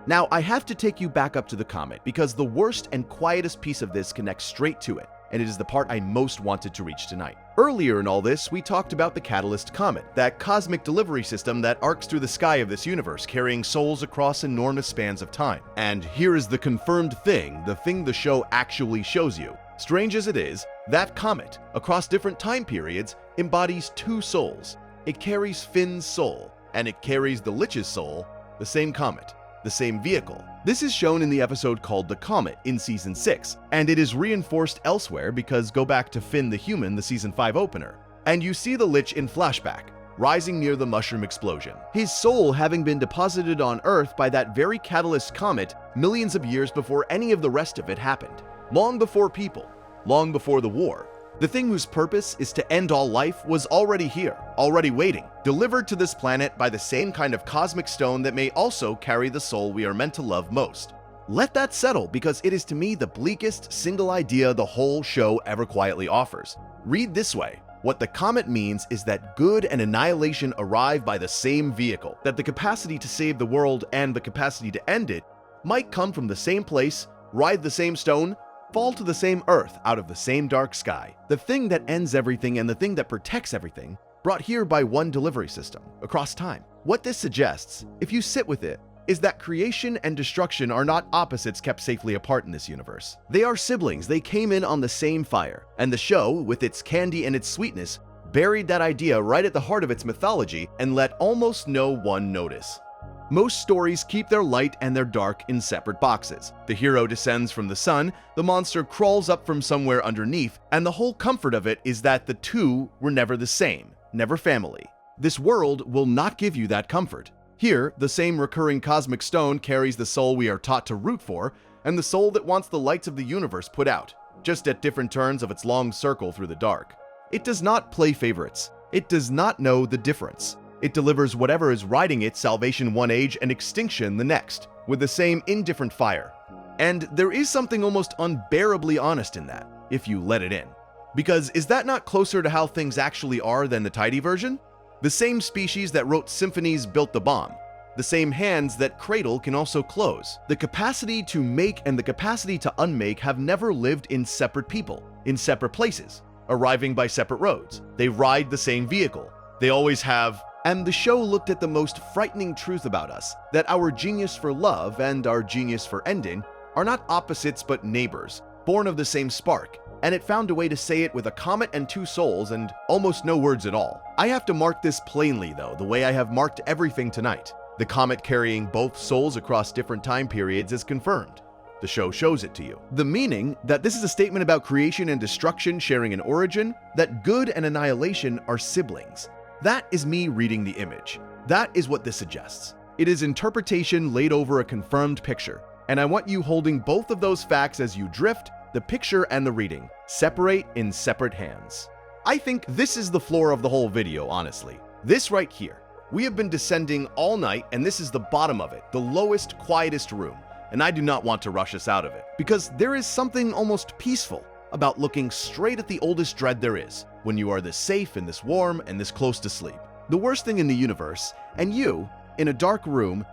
Now, I have to take you back up to the comet because the worst and quietest piece of this connects straight to it, and it is the part I most wanted to reach tonight. Earlier in all this, we talked about the Catalyst Comet, that cosmic delivery system that arcs through the sky of this universe, carrying souls across enormous spans of time. And here is the confirmed thing, the thing the show actually shows you. Strange as it is, that comet, across different time periods, embodies two souls. It carries Finn's soul, and it carries the Lich's soul, the same comet, the same vehicle. This is shown in the episode called The Comet in Season 6, and it is reinforced elsewhere because go back to Finn the Human, the Season 5 opener, and you see the Lich in flashback, rising near the mushroom explosion. His soul having been deposited on Earth by that very Catalyst Comet millions of years before any of the rest of it happened. Long before people, long before the war. The thing whose purpose is to end all life was already here, already waiting, delivered to this planet by the same kind of cosmic stone that may also carry the soul we are meant to love most. Let that settle, because it is to me the bleakest single idea the whole show ever quietly offers. Read this way. What the comet means is that good and annihilation arrive by the same vehicle, that the capacity to save the world and the capacity to end it might come from the same place, ride the same stone, fall to the same earth out of the same dark sky. The thing that ends everything and the thing that protects everything, brought here by one delivery system, across time. What this suggests, if you sit with it, is that creation and destruction are not opposites kept safely apart in this universe. They are siblings, they came in on the same fire, and the show, with its candy and its sweetness, buried that idea right at the heart of its mythology and let almost no one notice. Most stories keep their light and their dark in separate boxes. The hero descends from the sun, the monster crawls up from somewhere underneath, and the whole comfort of it is that the two were never the same, never family. This world will not give you that comfort. Here, the same recurring cosmic stone carries the soul we are taught to root for, and the soul that wants the lights of the universe put out, just at different turns of its long circle through the dark. It does not play favorites. It does not know the difference. It delivers whatever is riding it salvation one age and extinction the next, with the same indifferent fire. And there is something almost unbearably honest in that, if you let it in. Because is that not closer to how things actually are than the tidy version? The same species that wrote symphonies built the bomb. The same hands that cradle can also close. The capacity to make and the capacity to unmake have never lived in separate people, in separate places, arriving by separate roads. They ride the same vehicle. They always have. And the show looked at the most frightening truth about us, that our genius for love and our genius for ending are not opposites but neighbors, born of the same spark, and it found a way to say it with a comet and two souls and almost no words at all. I have to mark this plainly though, the way I have marked everything tonight. The comet carrying both souls across different time periods is confirmed. The show shows it to you. The meaning that this is a statement about creation and destruction sharing an origin, that good and annihilation are siblings. That is me reading the image. That is what this suggests. It is interpretation laid over a confirmed picture, and I want you holding both of those facts as you drift, the picture and the reading, separate in separate hands. I think this is the floor of the whole video, honestly. This right here. We have been descending all night, and this is the bottom of it, the lowest, quietest room, and I do not want to rush us out of it, because there is something almost peaceful about looking straight at the oldest dread there is, when you are this safe and this warm and this close to sleep. The worst thing in the universe, and you, in a dark room,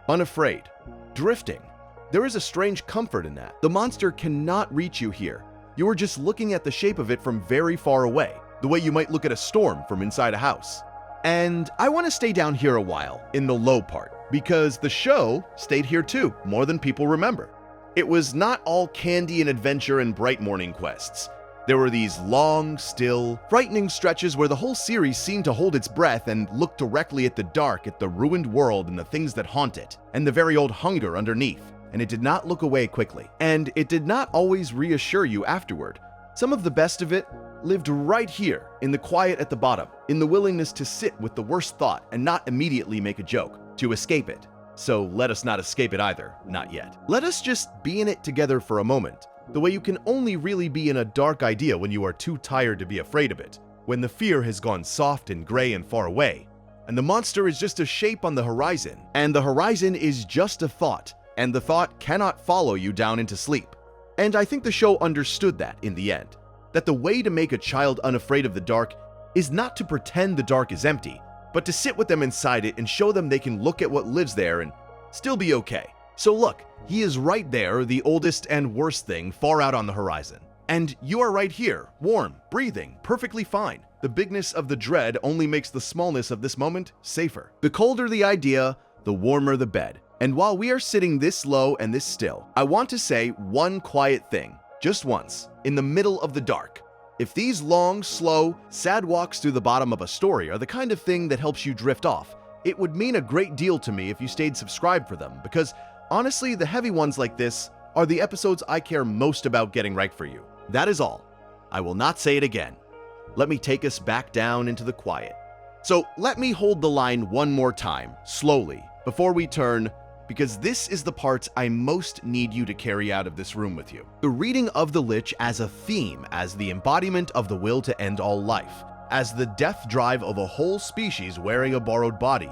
unafraid, drifting. There is a strange comfort in that. The monster cannot reach you here. You are just looking at the shape of it from very far away, the way you might look at a storm from inside a house. And I want to stay down here a while, in the low part, because the show stayed here too, more than people remember. It was not all candy and adventure and bright morning quests. There were these long, still, frightening stretches where the whole series seemed to hold its breath and look directly at the dark, at the ruined world and the things that haunt it, and the very old hunger underneath. and it did not look away quickly. And it did not always reassure you afterward. Some of the best of it lived right here, in the quiet at the bottom, in the willingness to sit with the worst thought and not immediately make a joke, to escape it. So let us not escape it either, not yet. Let us just be in it together for a moment, the way you can only really be in a dark idea when you are too tired to be afraid of it, when the fear has gone soft and gray and far away, and the monster is just a shape on the horizon, and the horizon is just a thought, and the thought cannot follow you down into sleep. And I think the show understood that in the end, that the way to make a child unafraid of the dark is not to pretend the dark is empty, but to sit with them inside it and show them they can look at what lives there and still be okay. So look, he is right there, the oldest and worst thing far out on the horizon. And you are right here, warm, breathing, perfectly fine. The bigness of the dread only makes the smallness of this moment safer. The colder the idea, the warmer the bed. And while we are sitting this low and this still, I want to say one quiet thing, just once, in the middle of the dark. If these long, slow, sad walks through the bottom of a story are the kind of thing that helps you drift off, it would mean a great deal to me if you stayed subscribed for them, because honestly, the heavy ones like this are the episodes I care most about getting right for you. That is all. I will not say it again. Let me take us back down into the quiet. So let me hold the line one more time, slowly, before we turn, because this is the part I most need you to carry out of this room with you. The reading of the Lich as a theme, as the embodiment of the will to end all life, as the death drive of a whole species wearing a borrowed body.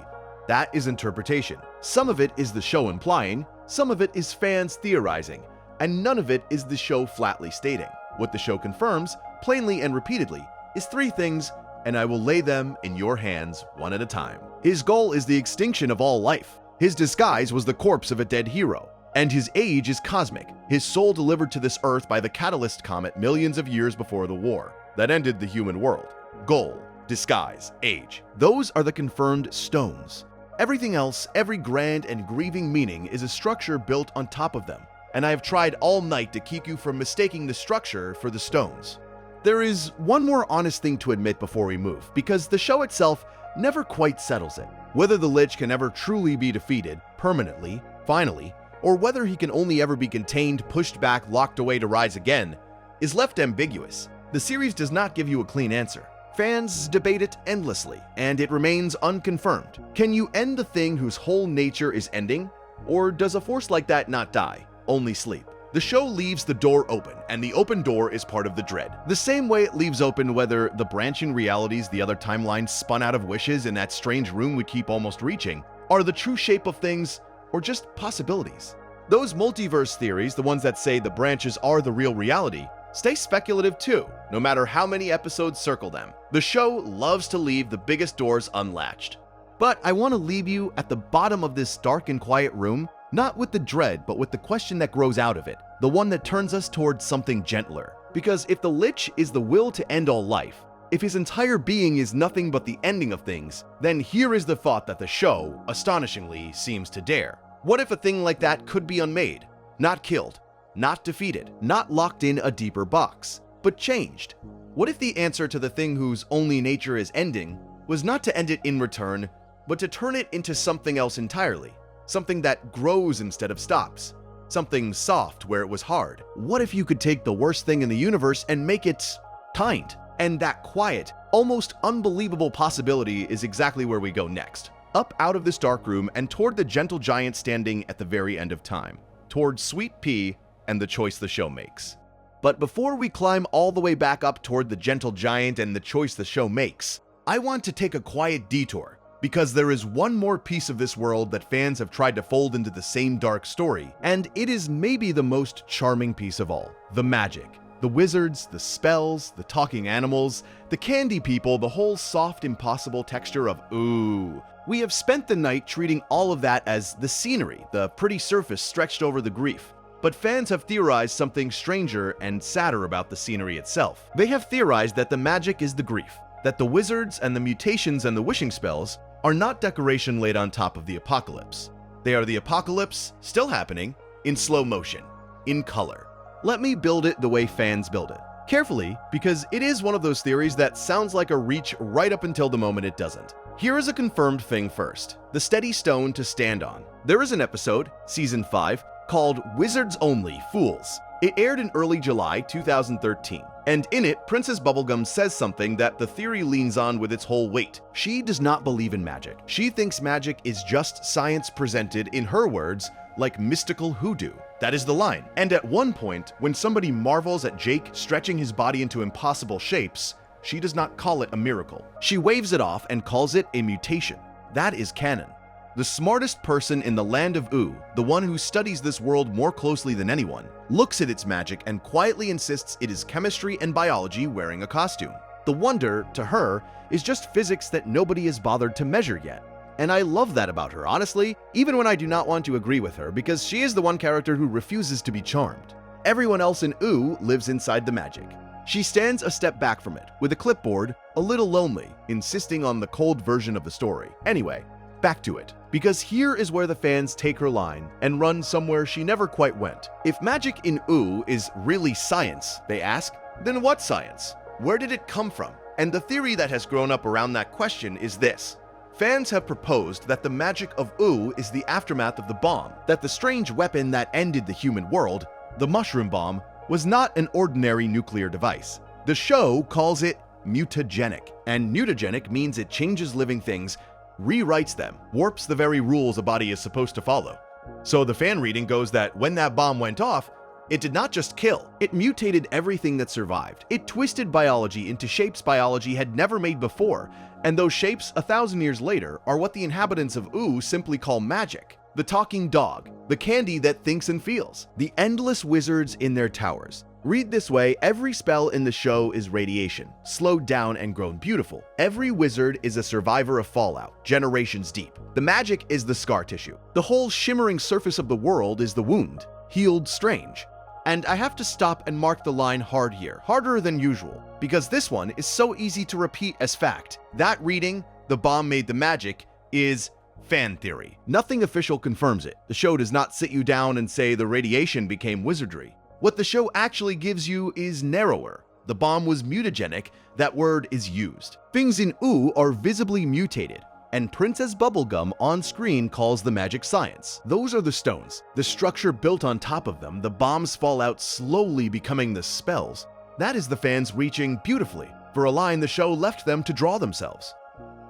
That is interpretation. Some of it is the show implying, some of it is fans theorizing, and none of it is the show flatly stating. What the show confirms, plainly and repeatedly, is three things, and I will lay them in your hands one at a time. His goal is the extinction of all life. His disguise was the corpse of a dead hero, and his age is cosmic, his soul delivered to this earth by the Catalyst Comet millions of years before the war that ended the human world. Goal, disguise, age. Those are the confirmed stones. Everything else, every grand and grieving meaning is a structure built on top of them, and I have tried all night to keep you from mistaking the structure for the stones. There is one more honest thing to admit before we move, because the show itself never quite settles it. Whether the Lich can ever truly be defeated, permanently, finally, or whether he can only ever be contained, pushed back, locked away to rise again, is left ambiguous. The series does not give you a clean answer. Fans debate it endlessly, and it remains unconfirmed. Can you end the thing whose whole nature is ending? Or does a force like that not die, only sleep? The show leaves the door open, and the open door is part of the dread. The same way it leaves open whether the branching realities the other timelines spun out of wishes in that strange room we keep almost reaching are the true shape of things or just possibilities. Those multiverse theories, the ones that say the branches are the real reality, stay speculative too, no matter how many episodes circle them. The show loves to leave the biggest doors unlatched. But I want to leave you at the bottom of this dark and quiet room, not with the dread, but with the question that grows out of it, the one that turns us towards something gentler. Because if the Lich is the will to end all life, if his entire being is nothing but the ending of things, then here is the thought that the show, astonishingly, seems to dare. What if a thing like that could be unmade, not killed, not defeated, not locked in a deeper box, but changed? What if the answer to the thing whose only nature is ending was not to end it in return, but to turn it into something else entirely? Something that grows instead of stops. Something soft where it was hard. What if you could take the worst thing in the universe and make it kind? And that quiet, almost unbelievable possibility is exactly where we go next. Up out of this dark room and toward the gentle giant standing at the very end of time. Toward Sweet Pea and the choice the show makes. But before we climb all the way back up toward the gentle giant and the choice the show makes, I want to take a quiet detour, because there is one more piece of this world that fans have tried to fold into the same dark story, and it is maybe the most charming piece of all: the magic. The wizards, the spells, the talking animals, the candy people, the whole soft, impossible texture of ooh. We have spent the night treating all of that as the scenery, the pretty surface stretched over the grief. But fans have theorized something stranger and sadder about the scenery itself. They have theorized that the magic is the grief, that the wizards and the mutations and the wishing spells are not decoration laid on top of the apocalypse. They are the apocalypse, still happening, in slow motion, in color. Let me build it the way fans build it. Carefully, because it is one of those theories that sounds like a reach right up until the moment it doesn't. Here is a confirmed thing first: the steady stone to stand on. There is an episode, Season 5, called Wizards Only Fools. It aired in early July 2013, and in it, Princess Bubblegum says something that the theory leans on with its whole weight. She does not believe in magic. She thinks magic is just science presented, in her words, like mystical hoodoo. That is the line. And at one point, when somebody marvels at Jake stretching his body into impossible shapes, she does not call it a miracle. She waves it off and calls it a mutation. That is canon. The smartest person in the land of Ooo, the one who studies this world more closely than anyone, looks at its magic and quietly insists it is chemistry and biology wearing a costume. The wonder, to her, is just physics that nobody has bothered to measure yet. And I love that about her, honestly, even when I do not want to agree with her, because she is the one character who refuses to be charmed. Everyone else in Ooo lives inside the magic. She stands a step back from it, with a clipboard, a little lonely, insisting on the cold version of the story. Anyway, back to it. Because here is where the fans take her line and run somewhere she never quite went. If magic in Ooo is really science, they ask, then what science? Where did it come from? And the theory that has grown up around that question is this. Fans have proposed that the magic of Ooo is the aftermath of the bomb, that the strange weapon that ended the human world, the mushroom bomb, was not an ordinary nuclear device. The show calls it mutagenic, and mutagenic means it changes living things, rewrites them, warps the very rules a body is supposed to follow. So the fan reading goes that when that bomb went off, it did not just kill, it mutated everything that survived. It twisted biology into shapes biology had never made before, and those shapes 1,000 years later are what the inhabitants of Ooo simply call magic. The talking dog, the candy that thinks and feels, the endless wizards in their towers. Read this way, every spell in the show is radiation, slowed down and grown beautiful. Every wizard is a survivor of fallout, generations deep. The magic is the scar tissue. The whole shimmering surface of the world is the wound, healed strange. And I have to stop and mark the line hard here, harder than usual, because this one is so easy to repeat as fact. That reading, the bomb made the magic, is fan theory. Nothing official confirms it. The show does not sit you down and say the radiation became wizardry. What the show actually gives you is narrower. The bomb was mutagenic, that word is used. Things in Ooo are visibly mutated, and Princess Bubblegum on screen calls the magic science. Those are the stones, the structure built on top of them, the bombs fall out slowly becoming the spells. That is the fans reaching beautifully for a line the show left them to draw themselves.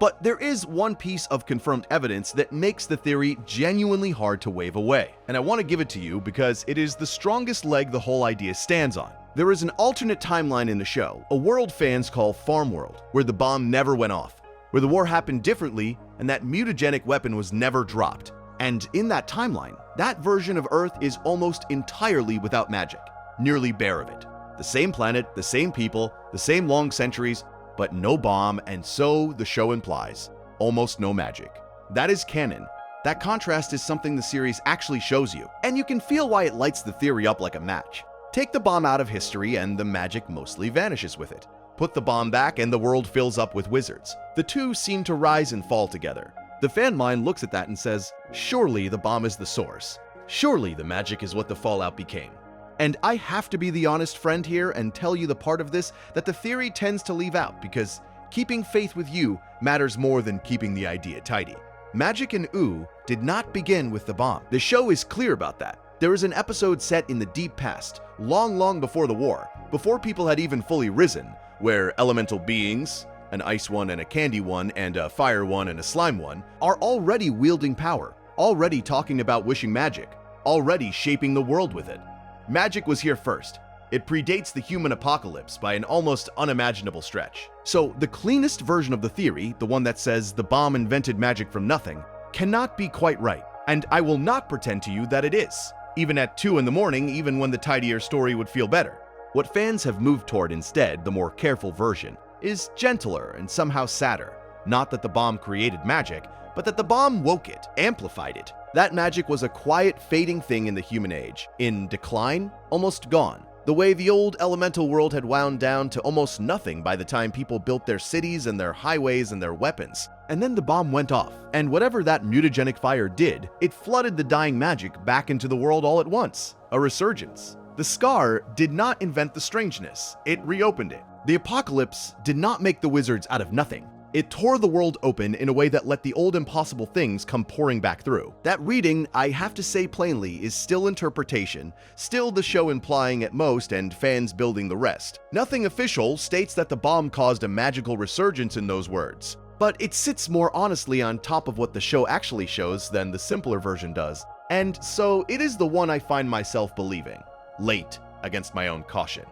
But there is one piece of confirmed evidence that makes the theory genuinely hard to wave away, and I want to give it to you because it is the strongest leg the whole idea stands on. There is an alternate timeline in the show, a world fans call Farm World, where the bomb never went off, where the war happened differently and that mutagenic weapon was never dropped. And in that timeline, that version of Earth is almost entirely without magic, nearly bare of it. The same planet, the same people, the same long centuries, but no bomb, and so the show implies, almost no magic. That is canon. That contrast is something the series actually shows you, and you can feel why it lights the theory up like a match. Take the bomb out of history and the magic mostly vanishes with it. Put the bomb back and the world fills up with wizards. The two seem to rise and fall together. The fan mind looks at that and says, surely the bomb is the source. Surely the magic is what the fallout became. And I have to be the honest friend here and tell you the part of this that the theory tends to leave out, because keeping faith with you matters more than keeping the idea tidy. Magic in Ooo did not begin with the bomb. The show is clear about that. There is an episode set in the deep past, long before the war, before people had even fully risen, where elemental beings, an ice one and a candy one and a fire one and a slime one, are already wielding power, already talking about wishing magic, already shaping the world with it. Magic was here first. It predates the human apocalypse by an almost unimaginable stretch. So the cleanest version of the theory, the one that says the bomb invented magic from nothing, cannot be quite right. And I will not pretend to you that it is, even at 2 in the morning, even when the tidier story would feel better. What fans have moved toward instead, the more careful version, is gentler and somehow sadder. Not that the bomb created magic, but that the bomb woke it, amplified it. That magic was a quiet, fading thing in the human age, in decline, almost gone. The way the old elemental world had wound down to almost nothing by the time people built their cities and their highways and their weapons. And then the bomb went off, and whatever that mutagenic fire did, it flooded the dying magic back into the world all at once. A resurgence. The scar did not invent the strangeness, it reopened it. The apocalypse did not make the wizards out of nothing. It tore the world open in a way that let the old impossible things come pouring back through. That reading, I have to say plainly, is still interpretation, still the show implying at most and fans building the rest. Nothing official states that the bomb caused a magical resurgence in those words, but it sits more honestly on top of what the show actually shows than the simpler version does, and so it is the one I find myself believing, late against my own caution.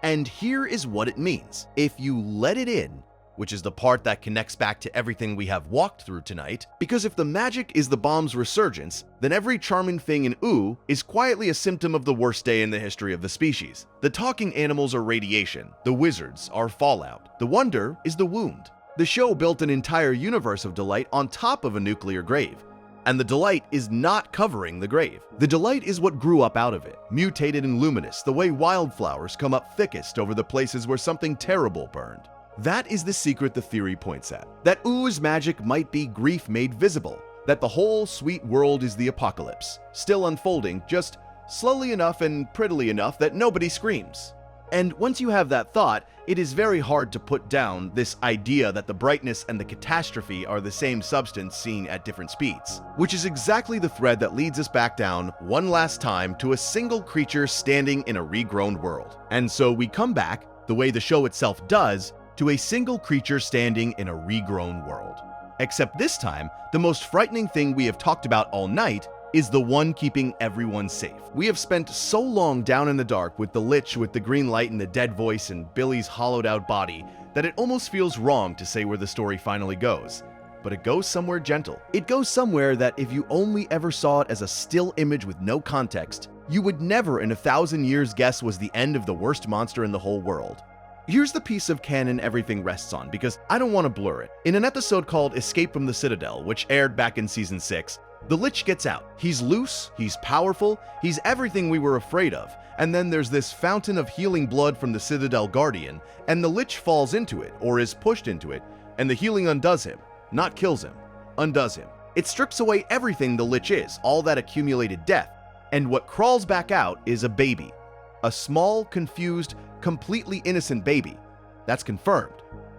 And here is what it means. If you let it in, which is the part that connects back to everything we have walked through tonight, because if the magic is the bomb's resurgence, then every charming thing in Ooo is quietly a symptom of the worst day in the history of the species. The talking animals are radiation, the wizards are fallout, the wonder is the wound. The show built an entire universe of delight on top of a nuclear grave. And the delight is not covering the grave. The delight is what grew up out of it, mutated and luminous, the way wildflowers come up thickest over the places where something terrible burned. That is the secret the theory points at. That Oo's magic might be grief made visible. That the whole sweet world is the apocalypse, still unfolding, just slowly enough and prettily enough that nobody screams. And once you have that thought, it is very hard to put down this idea that the brightness and the catastrophe are the same substance seen at different speeds, which is exactly the thread that leads us back down one last time to a single creature standing in a regrown world. And so we come back, the way the show itself does, to a single creature standing in a regrown world. Except this time, the most frightening thing we have talked about all night is the one keeping everyone safe. We have spent so long down in the dark with the Lich with the green light and the dead voice and Billy's hollowed out body that it almost feels wrong to say where the story finally goes. But it goes somewhere gentle. It goes somewhere that if you only ever saw it as a still image with no context, you would never in 1,000 years guess was the end of the worst monster in the whole world. Here's the piece of canon everything rests on, because I don't want to blur it. In an episode called Escape from the Citadel, which aired back in season 6, the Lich gets out. He's loose, he's powerful, he's everything we were afraid of, and then there's this fountain of healing blood from the Citadel Guardian, and the Lich falls into it, or is pushed into it, and the healing undoes him. Not kills him, undoes him. It strips away everything the Lich is, all that accumulated death, and what crawls back out is a baby. A small, confused, completely innocent baby. That's confirmed.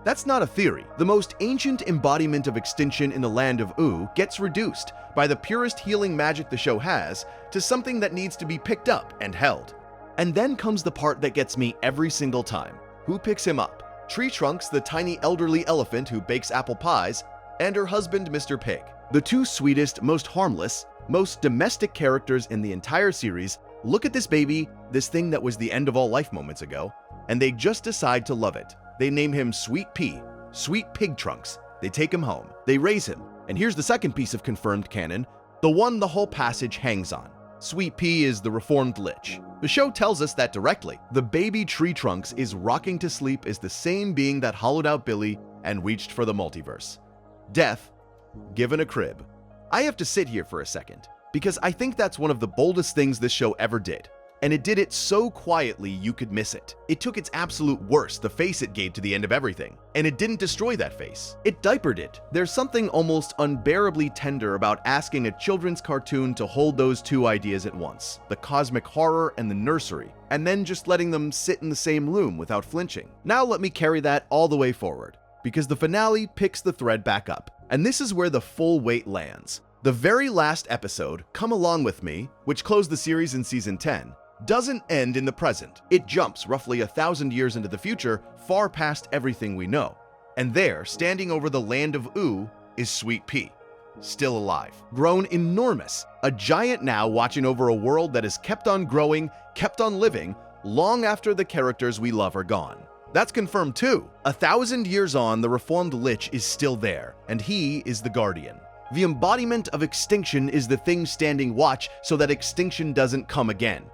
That's not a theory. The most ancient embodiment of extinction in the land of Ooo gets reduced by the purest healing magic the show has to something that needs to be picked up and held. And then comes the part that gets me every single time. Who picks him up? Tree Trunks, the tiny elderly elephant who bakes apple pies, and her husband, Mr. Pig. The two sweetest, most harmless, most domestic characters in the entire series look at this baby, this thing that was the end of all life moments ago, and they just decide to love it. They name him Sweet Pea, Sweet Pig Trunks. They take him home. They raise him. And here's the second piece of confirmed canon, the one the whole passage hangs on. Sweet Pea is the reformed Lich. The show tells us that directly. The baby Tree Trunks is rocking to sleep as the same being that hollowed out Billy and reached for the multiverse. Death, given a crib. I have to sit here for a second, because I think that's one of the boldest things this show ever did. And it did it so quietly you could miss it. It took its absolute worst, the face it gave to the end of everything, and it didn't destroy that face. It diapered it. There's something almost unbearably tender about asking a children's cartoon to hold those two ideas at once, the cosmic horror and the nursery, and then just letting them sit in the same loom without flinching. Now let me carry that all the way forward, because the finale picks the thread back up, and this is where the full weight lands. The very last episode, Come Along With Me, which closed the series in season 10, doesn't end in the present. It jumps roughly 1,000 years into the future, far past everything we know. And there, standing over the land of Ooo, is Sweet Pea, still alive, grown enormous, a giant now watching over a world that has kept on growing, kept on living, long after the characters we love are gone. That's confirmed too. 1,000 years on, the reformed Lich is still there, and he is the Guardian. The embodiment of extinction is the thing standing watch so that extinction doesn't come again.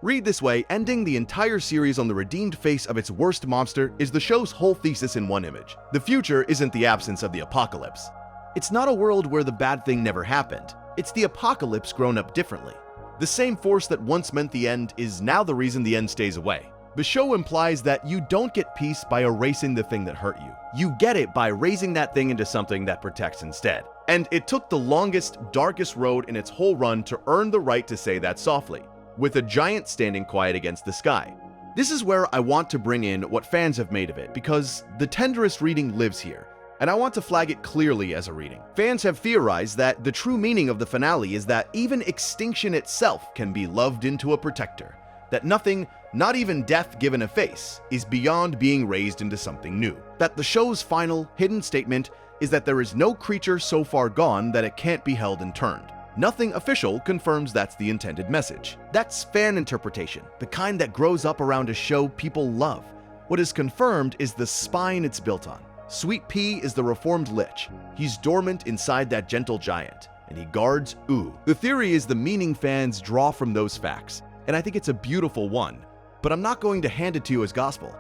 Read this way, ending the entire series on the redeemed face of its worst monster is the show's whole thesis in one image. The future isn't the absence of the apocalypse. It's not a world where the bad thing never happened. It's the apocalypse grown up differently. The same force that once meant the end is now the reason the end stays away. The show implies that you don't get peace by erasing the thing that hurt you. You get it by raising that thing into something that protects instead. And it took the longest, darkest road in its whole run to earn the right to say that softly, with a giant standing quiet against the sky. This is where I want to bring in what fans have made of it, because the tenderest reading lives here. and I want to flag it clearly as a reading. Fans have theorized that the true meaning of the finale is that even extinction itself can be loved into a protector, that nothing, not even death given a face, is beyond being raised into something new, that the show's final, hidden statement is that there is no creature so far gone that it can't be held and turned. Nothing official confirms that's the intended message. That's fan interpretation, the kind that grows up around a show people love. What is confirmed is the spine it's built on. Sweet Pea is the reformed lich. He's dormant inside that gentle giant, and he guards Ooh. The theory is the meaning fans draw from those facts, and I think it's a beautiful one, but I'm not going to hand it to you as gospel.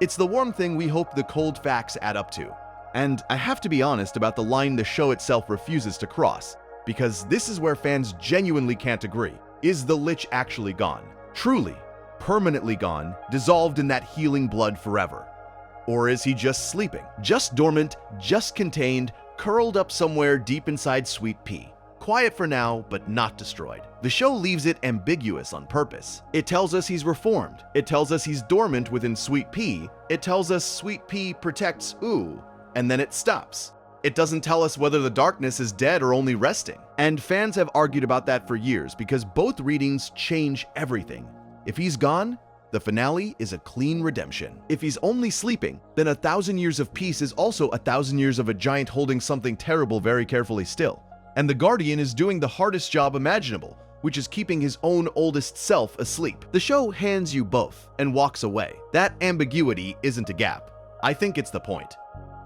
It's the warm thing we hope the cold facts add up to. And I have to be honest about the line the show itself refuses to cross, because this is where fans genuinely can't agree. Is the lich actually gone? Truly, permanently gone, dissolved in that healing blood forever? Or is he just sleeping? Just dormant, just contained, curled up somewhere deep inside Sweet Pea? Quiet for now, but not destroyed. The show leaves it ambiguous on purpose. It tells us he's reformed. It tells us he's dormant within Sweet Pea. It tells us Sweet Pea protects Ooh, and then it stops. It doesn't tell us whether the darkness is dead or only resting. And fans have argued about that for years because both readings change everything. If he's gone, the finale is a clean redemption. If he's only sleeping, then 1,000 years of peace is also 1,000 years of a giant holding something terrible very carefully still. And the Guardian is doing the hardest job imaginable, which is keeping his own oldest self asleep. The show hands you both and walks away. That ambiguity isn't a gap. I think it's the point.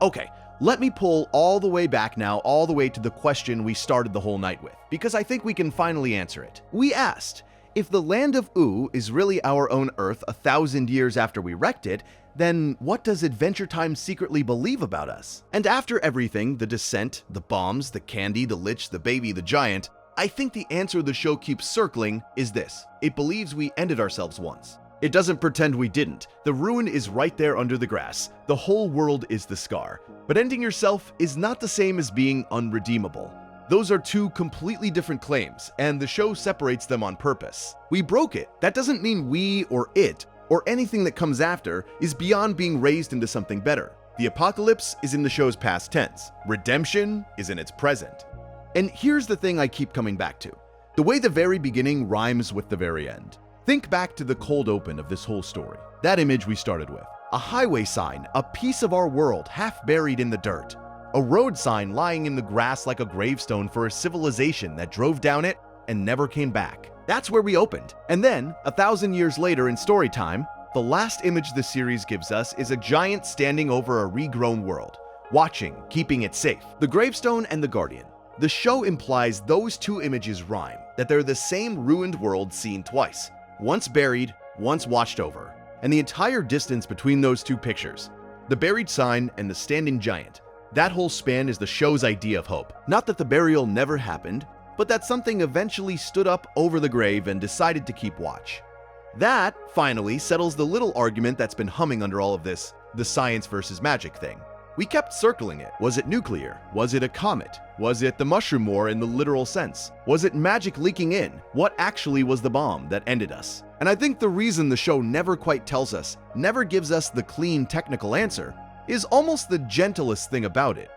Okay, let me pull all the way back now, all the way to the question we started the whole night with, because I think we can finally answer it. We asked, if the land of Ooh is really our own Earth 1,000 years after we wrecked it, then what does Adventure Time secretly believe about us? And after everything, the descent, the bombs, the candy, the lich, the baby, the giant, I think the answer the show keeps circling is this. It believes we ended ourselves once. It doesn't pretend we didn't. The ruin is right there under the grass. The whole world is the scar. But ending yourself is not the same as being unredeemable. Those are two completely different claims, and the show separates them on purpose. We broke it. That doesn't mean we or it, or anything that comes after, is beyond being raised into something better. The apocalypse is in the show's past tense. Redemption is in its present. And here's the thing I keep coming back to. The way the very beginning rhymes with the very end. Think back to the cold open of this whole story. That image we started with. A highway sign, a piece of our world half buried in the dirt. A road sign lying in the grass like a gravestone for a civilization that drove down it and never came back. That's where we opened. And then, 1,000 years later in story time, the last image the series gives us is a giant standing over a regrown world, watching, keeping it safe. The gravestone and the Guardian. The show implies those two images rhyme, that they're the same ruined world seen twice. Once buried, once watched over. And the entire distance between those two pictures, the buried sign and the standing giant, that whole span is the show's idea of hope. Not that the burial never happened, but that something eventually stood up over the grave and decided to keep watch. That, finally, settles the little argument that's been humming under all of this, the science versus magic thing. We kept circling it. Was it nuclear? Was it a comet? Was it the mushroom war in the literal sense? Was it magic leaking in? What actually was the bomb that ended us? And I think the reason the show never quite tells us, never gives us the clean technical answer, is almost the gentlest thing about it.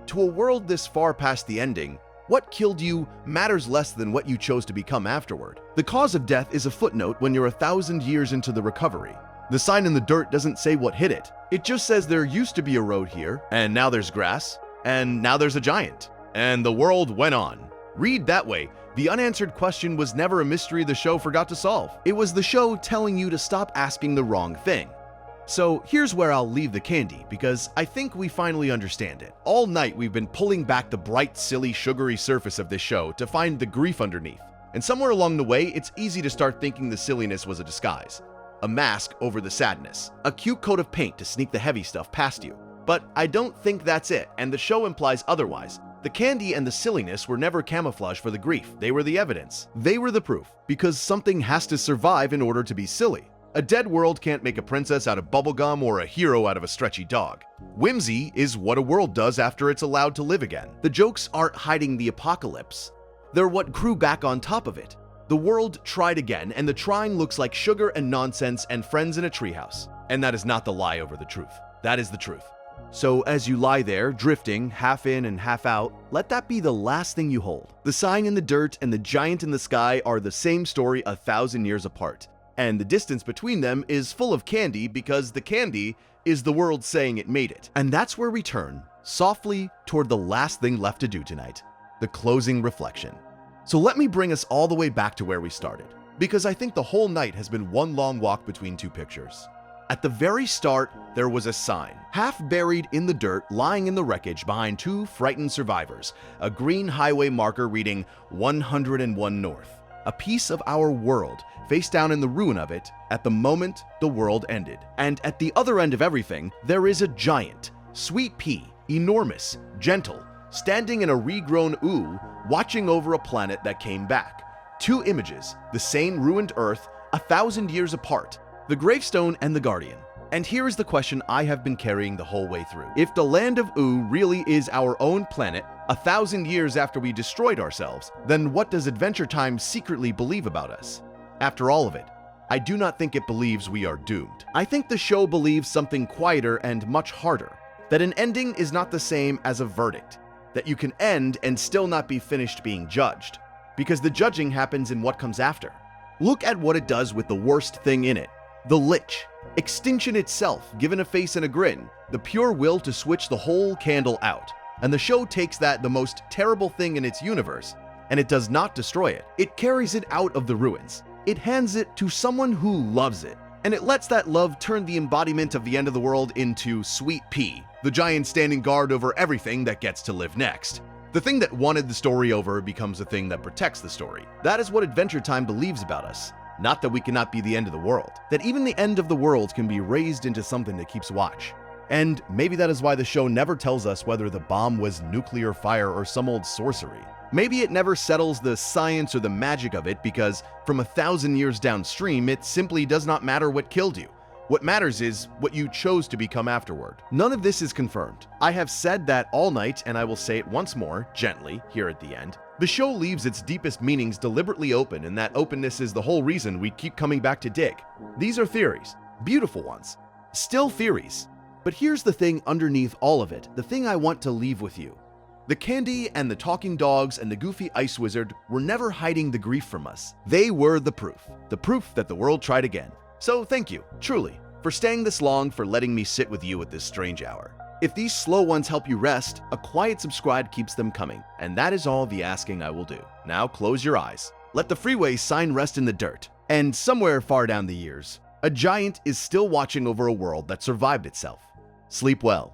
To a world this far past the ending, what killed you matters less than what you chose to become afterward. The cause of death is a footnote when you're 1,000 years into the recovery. The sign in the dirt doesn't say what hit it. It just says there used to be a road here, and now there's grass, and now there's a giant, and the world went on. Read that way. The unanswered question was never a mystery the show forgot to solve. It was the show telling you to stop asking the wrong thing. So here's where I'll leave the candy, because I think we finally understand it. All night we've been pulling back the bright, silly, sugary surface of this show to find the grief underneath. And somewhere along the way, it's easy to start thinking the silliness was a disguise. A mask over the sadness. A cute coat of paint to sneak the heavy stuff past you. But I don't think that's it, and the show implies otherwise. The candy and the silliness were never camouflage for the grief. They were the evidence. They were the proof, because something has to survive in order to be silly. A dead world can't make a princess out of bubblegum or a hero out of a stretchy dog. Whimsy is what a world does after it's allowed to live again. The jokes aren't hiding the apocalypse. They're what grew back on top of it. The world tried again, and the trying looks like sugar and nonsense and friends in a treehouse. And that is not the lie over the truth. That is the truth. So as you lie there, drifting, half in and half out, let that be the last thing you hold. The sign in the dirt and the giant in the sky are the same story 1,000 years apart. And the distance between them is full of candy because the candy is the world saying it made it. And that's where we turn, softly, toward the last thing left to do tonight, the closing reflection. So let me bring us all the way back to where we started, because I think the whole night has been one long walk between two pictures. At the very start, there was a sign, half buried in the dirt, lying in the wreckage behind two frightened survivors, a green highway marker reading 101 North, a piece of our world, face down in the ruin of it at the moment the world ended. And at the other end of everything, there is a giant, Sweet Pea, enormous, gentle, standing in a regrown ooh, watching over a planet that came back. Two images, the same ruined Earth, 1,000 years apart, the gravestone and the guardian. And here is the question I have been carrying the whole way through. If the land of Ooo really is our own planet, 1,000 years after we destroyed ourselves, then what does Adventure Time secretly believe about us? After all of it, I do not think it believes we are doomed. I think the show believes something quieter and much harder, that an ending is not the same as a verdict, that you can end and still not be finished being judged, because the judging happens in what comes after. Look at what it does with the worst thing in it, the Lich. Extinction itself, given a face and a grin, the pure will to switch the whole candle out. And the show takes that, the most terrible thing in its universe, and it does not destroy it. It carries it out of the ruins. It hands it to someone who loves it. And it lets that love turn the embodiment of the end of the world into Sweet Pea, the giant standing guard over everything that gets to live next. The thing that wanted the story over becomes the thing that protects the story. That is what Adventure Time believes about us. Not that we cannot be the end of the world, that even the end of the world can be raised into something that keeps watch. And maybe that is why the show never tells us whether the bomb was nuclear fire or some old sorcery. Maybe it never settles the science or the magic of it because from 1,000 years downstream, it simply does not matter what killed you. What matters is what you chose to become afterward. None of this is confirmed. I have said that all night, and I will say it once more, gently, here at the end. The show leaves its deepest meanings deliberately open, and that openness is the whole reason we keep coming back to dig. These are theories, beautiful ones, still theories. But here's the thing underneath all of it, the thing I want to leave with you. The candy and the talking dogs and the goofy ice wizard were never hiding the grief from us. They were the proof that the world tried again. So thank you, truly, for staying this long, for letting me sit with you at this strange hour. If these slow ones help you rest, a quiet subscribe keeps them coming, and that is all the asking I will do. Now close your eyes. Let the freeway sign rest in the dirt. And somewhere far down the years, a giant is still watching over a world that survived itself. Sleep well.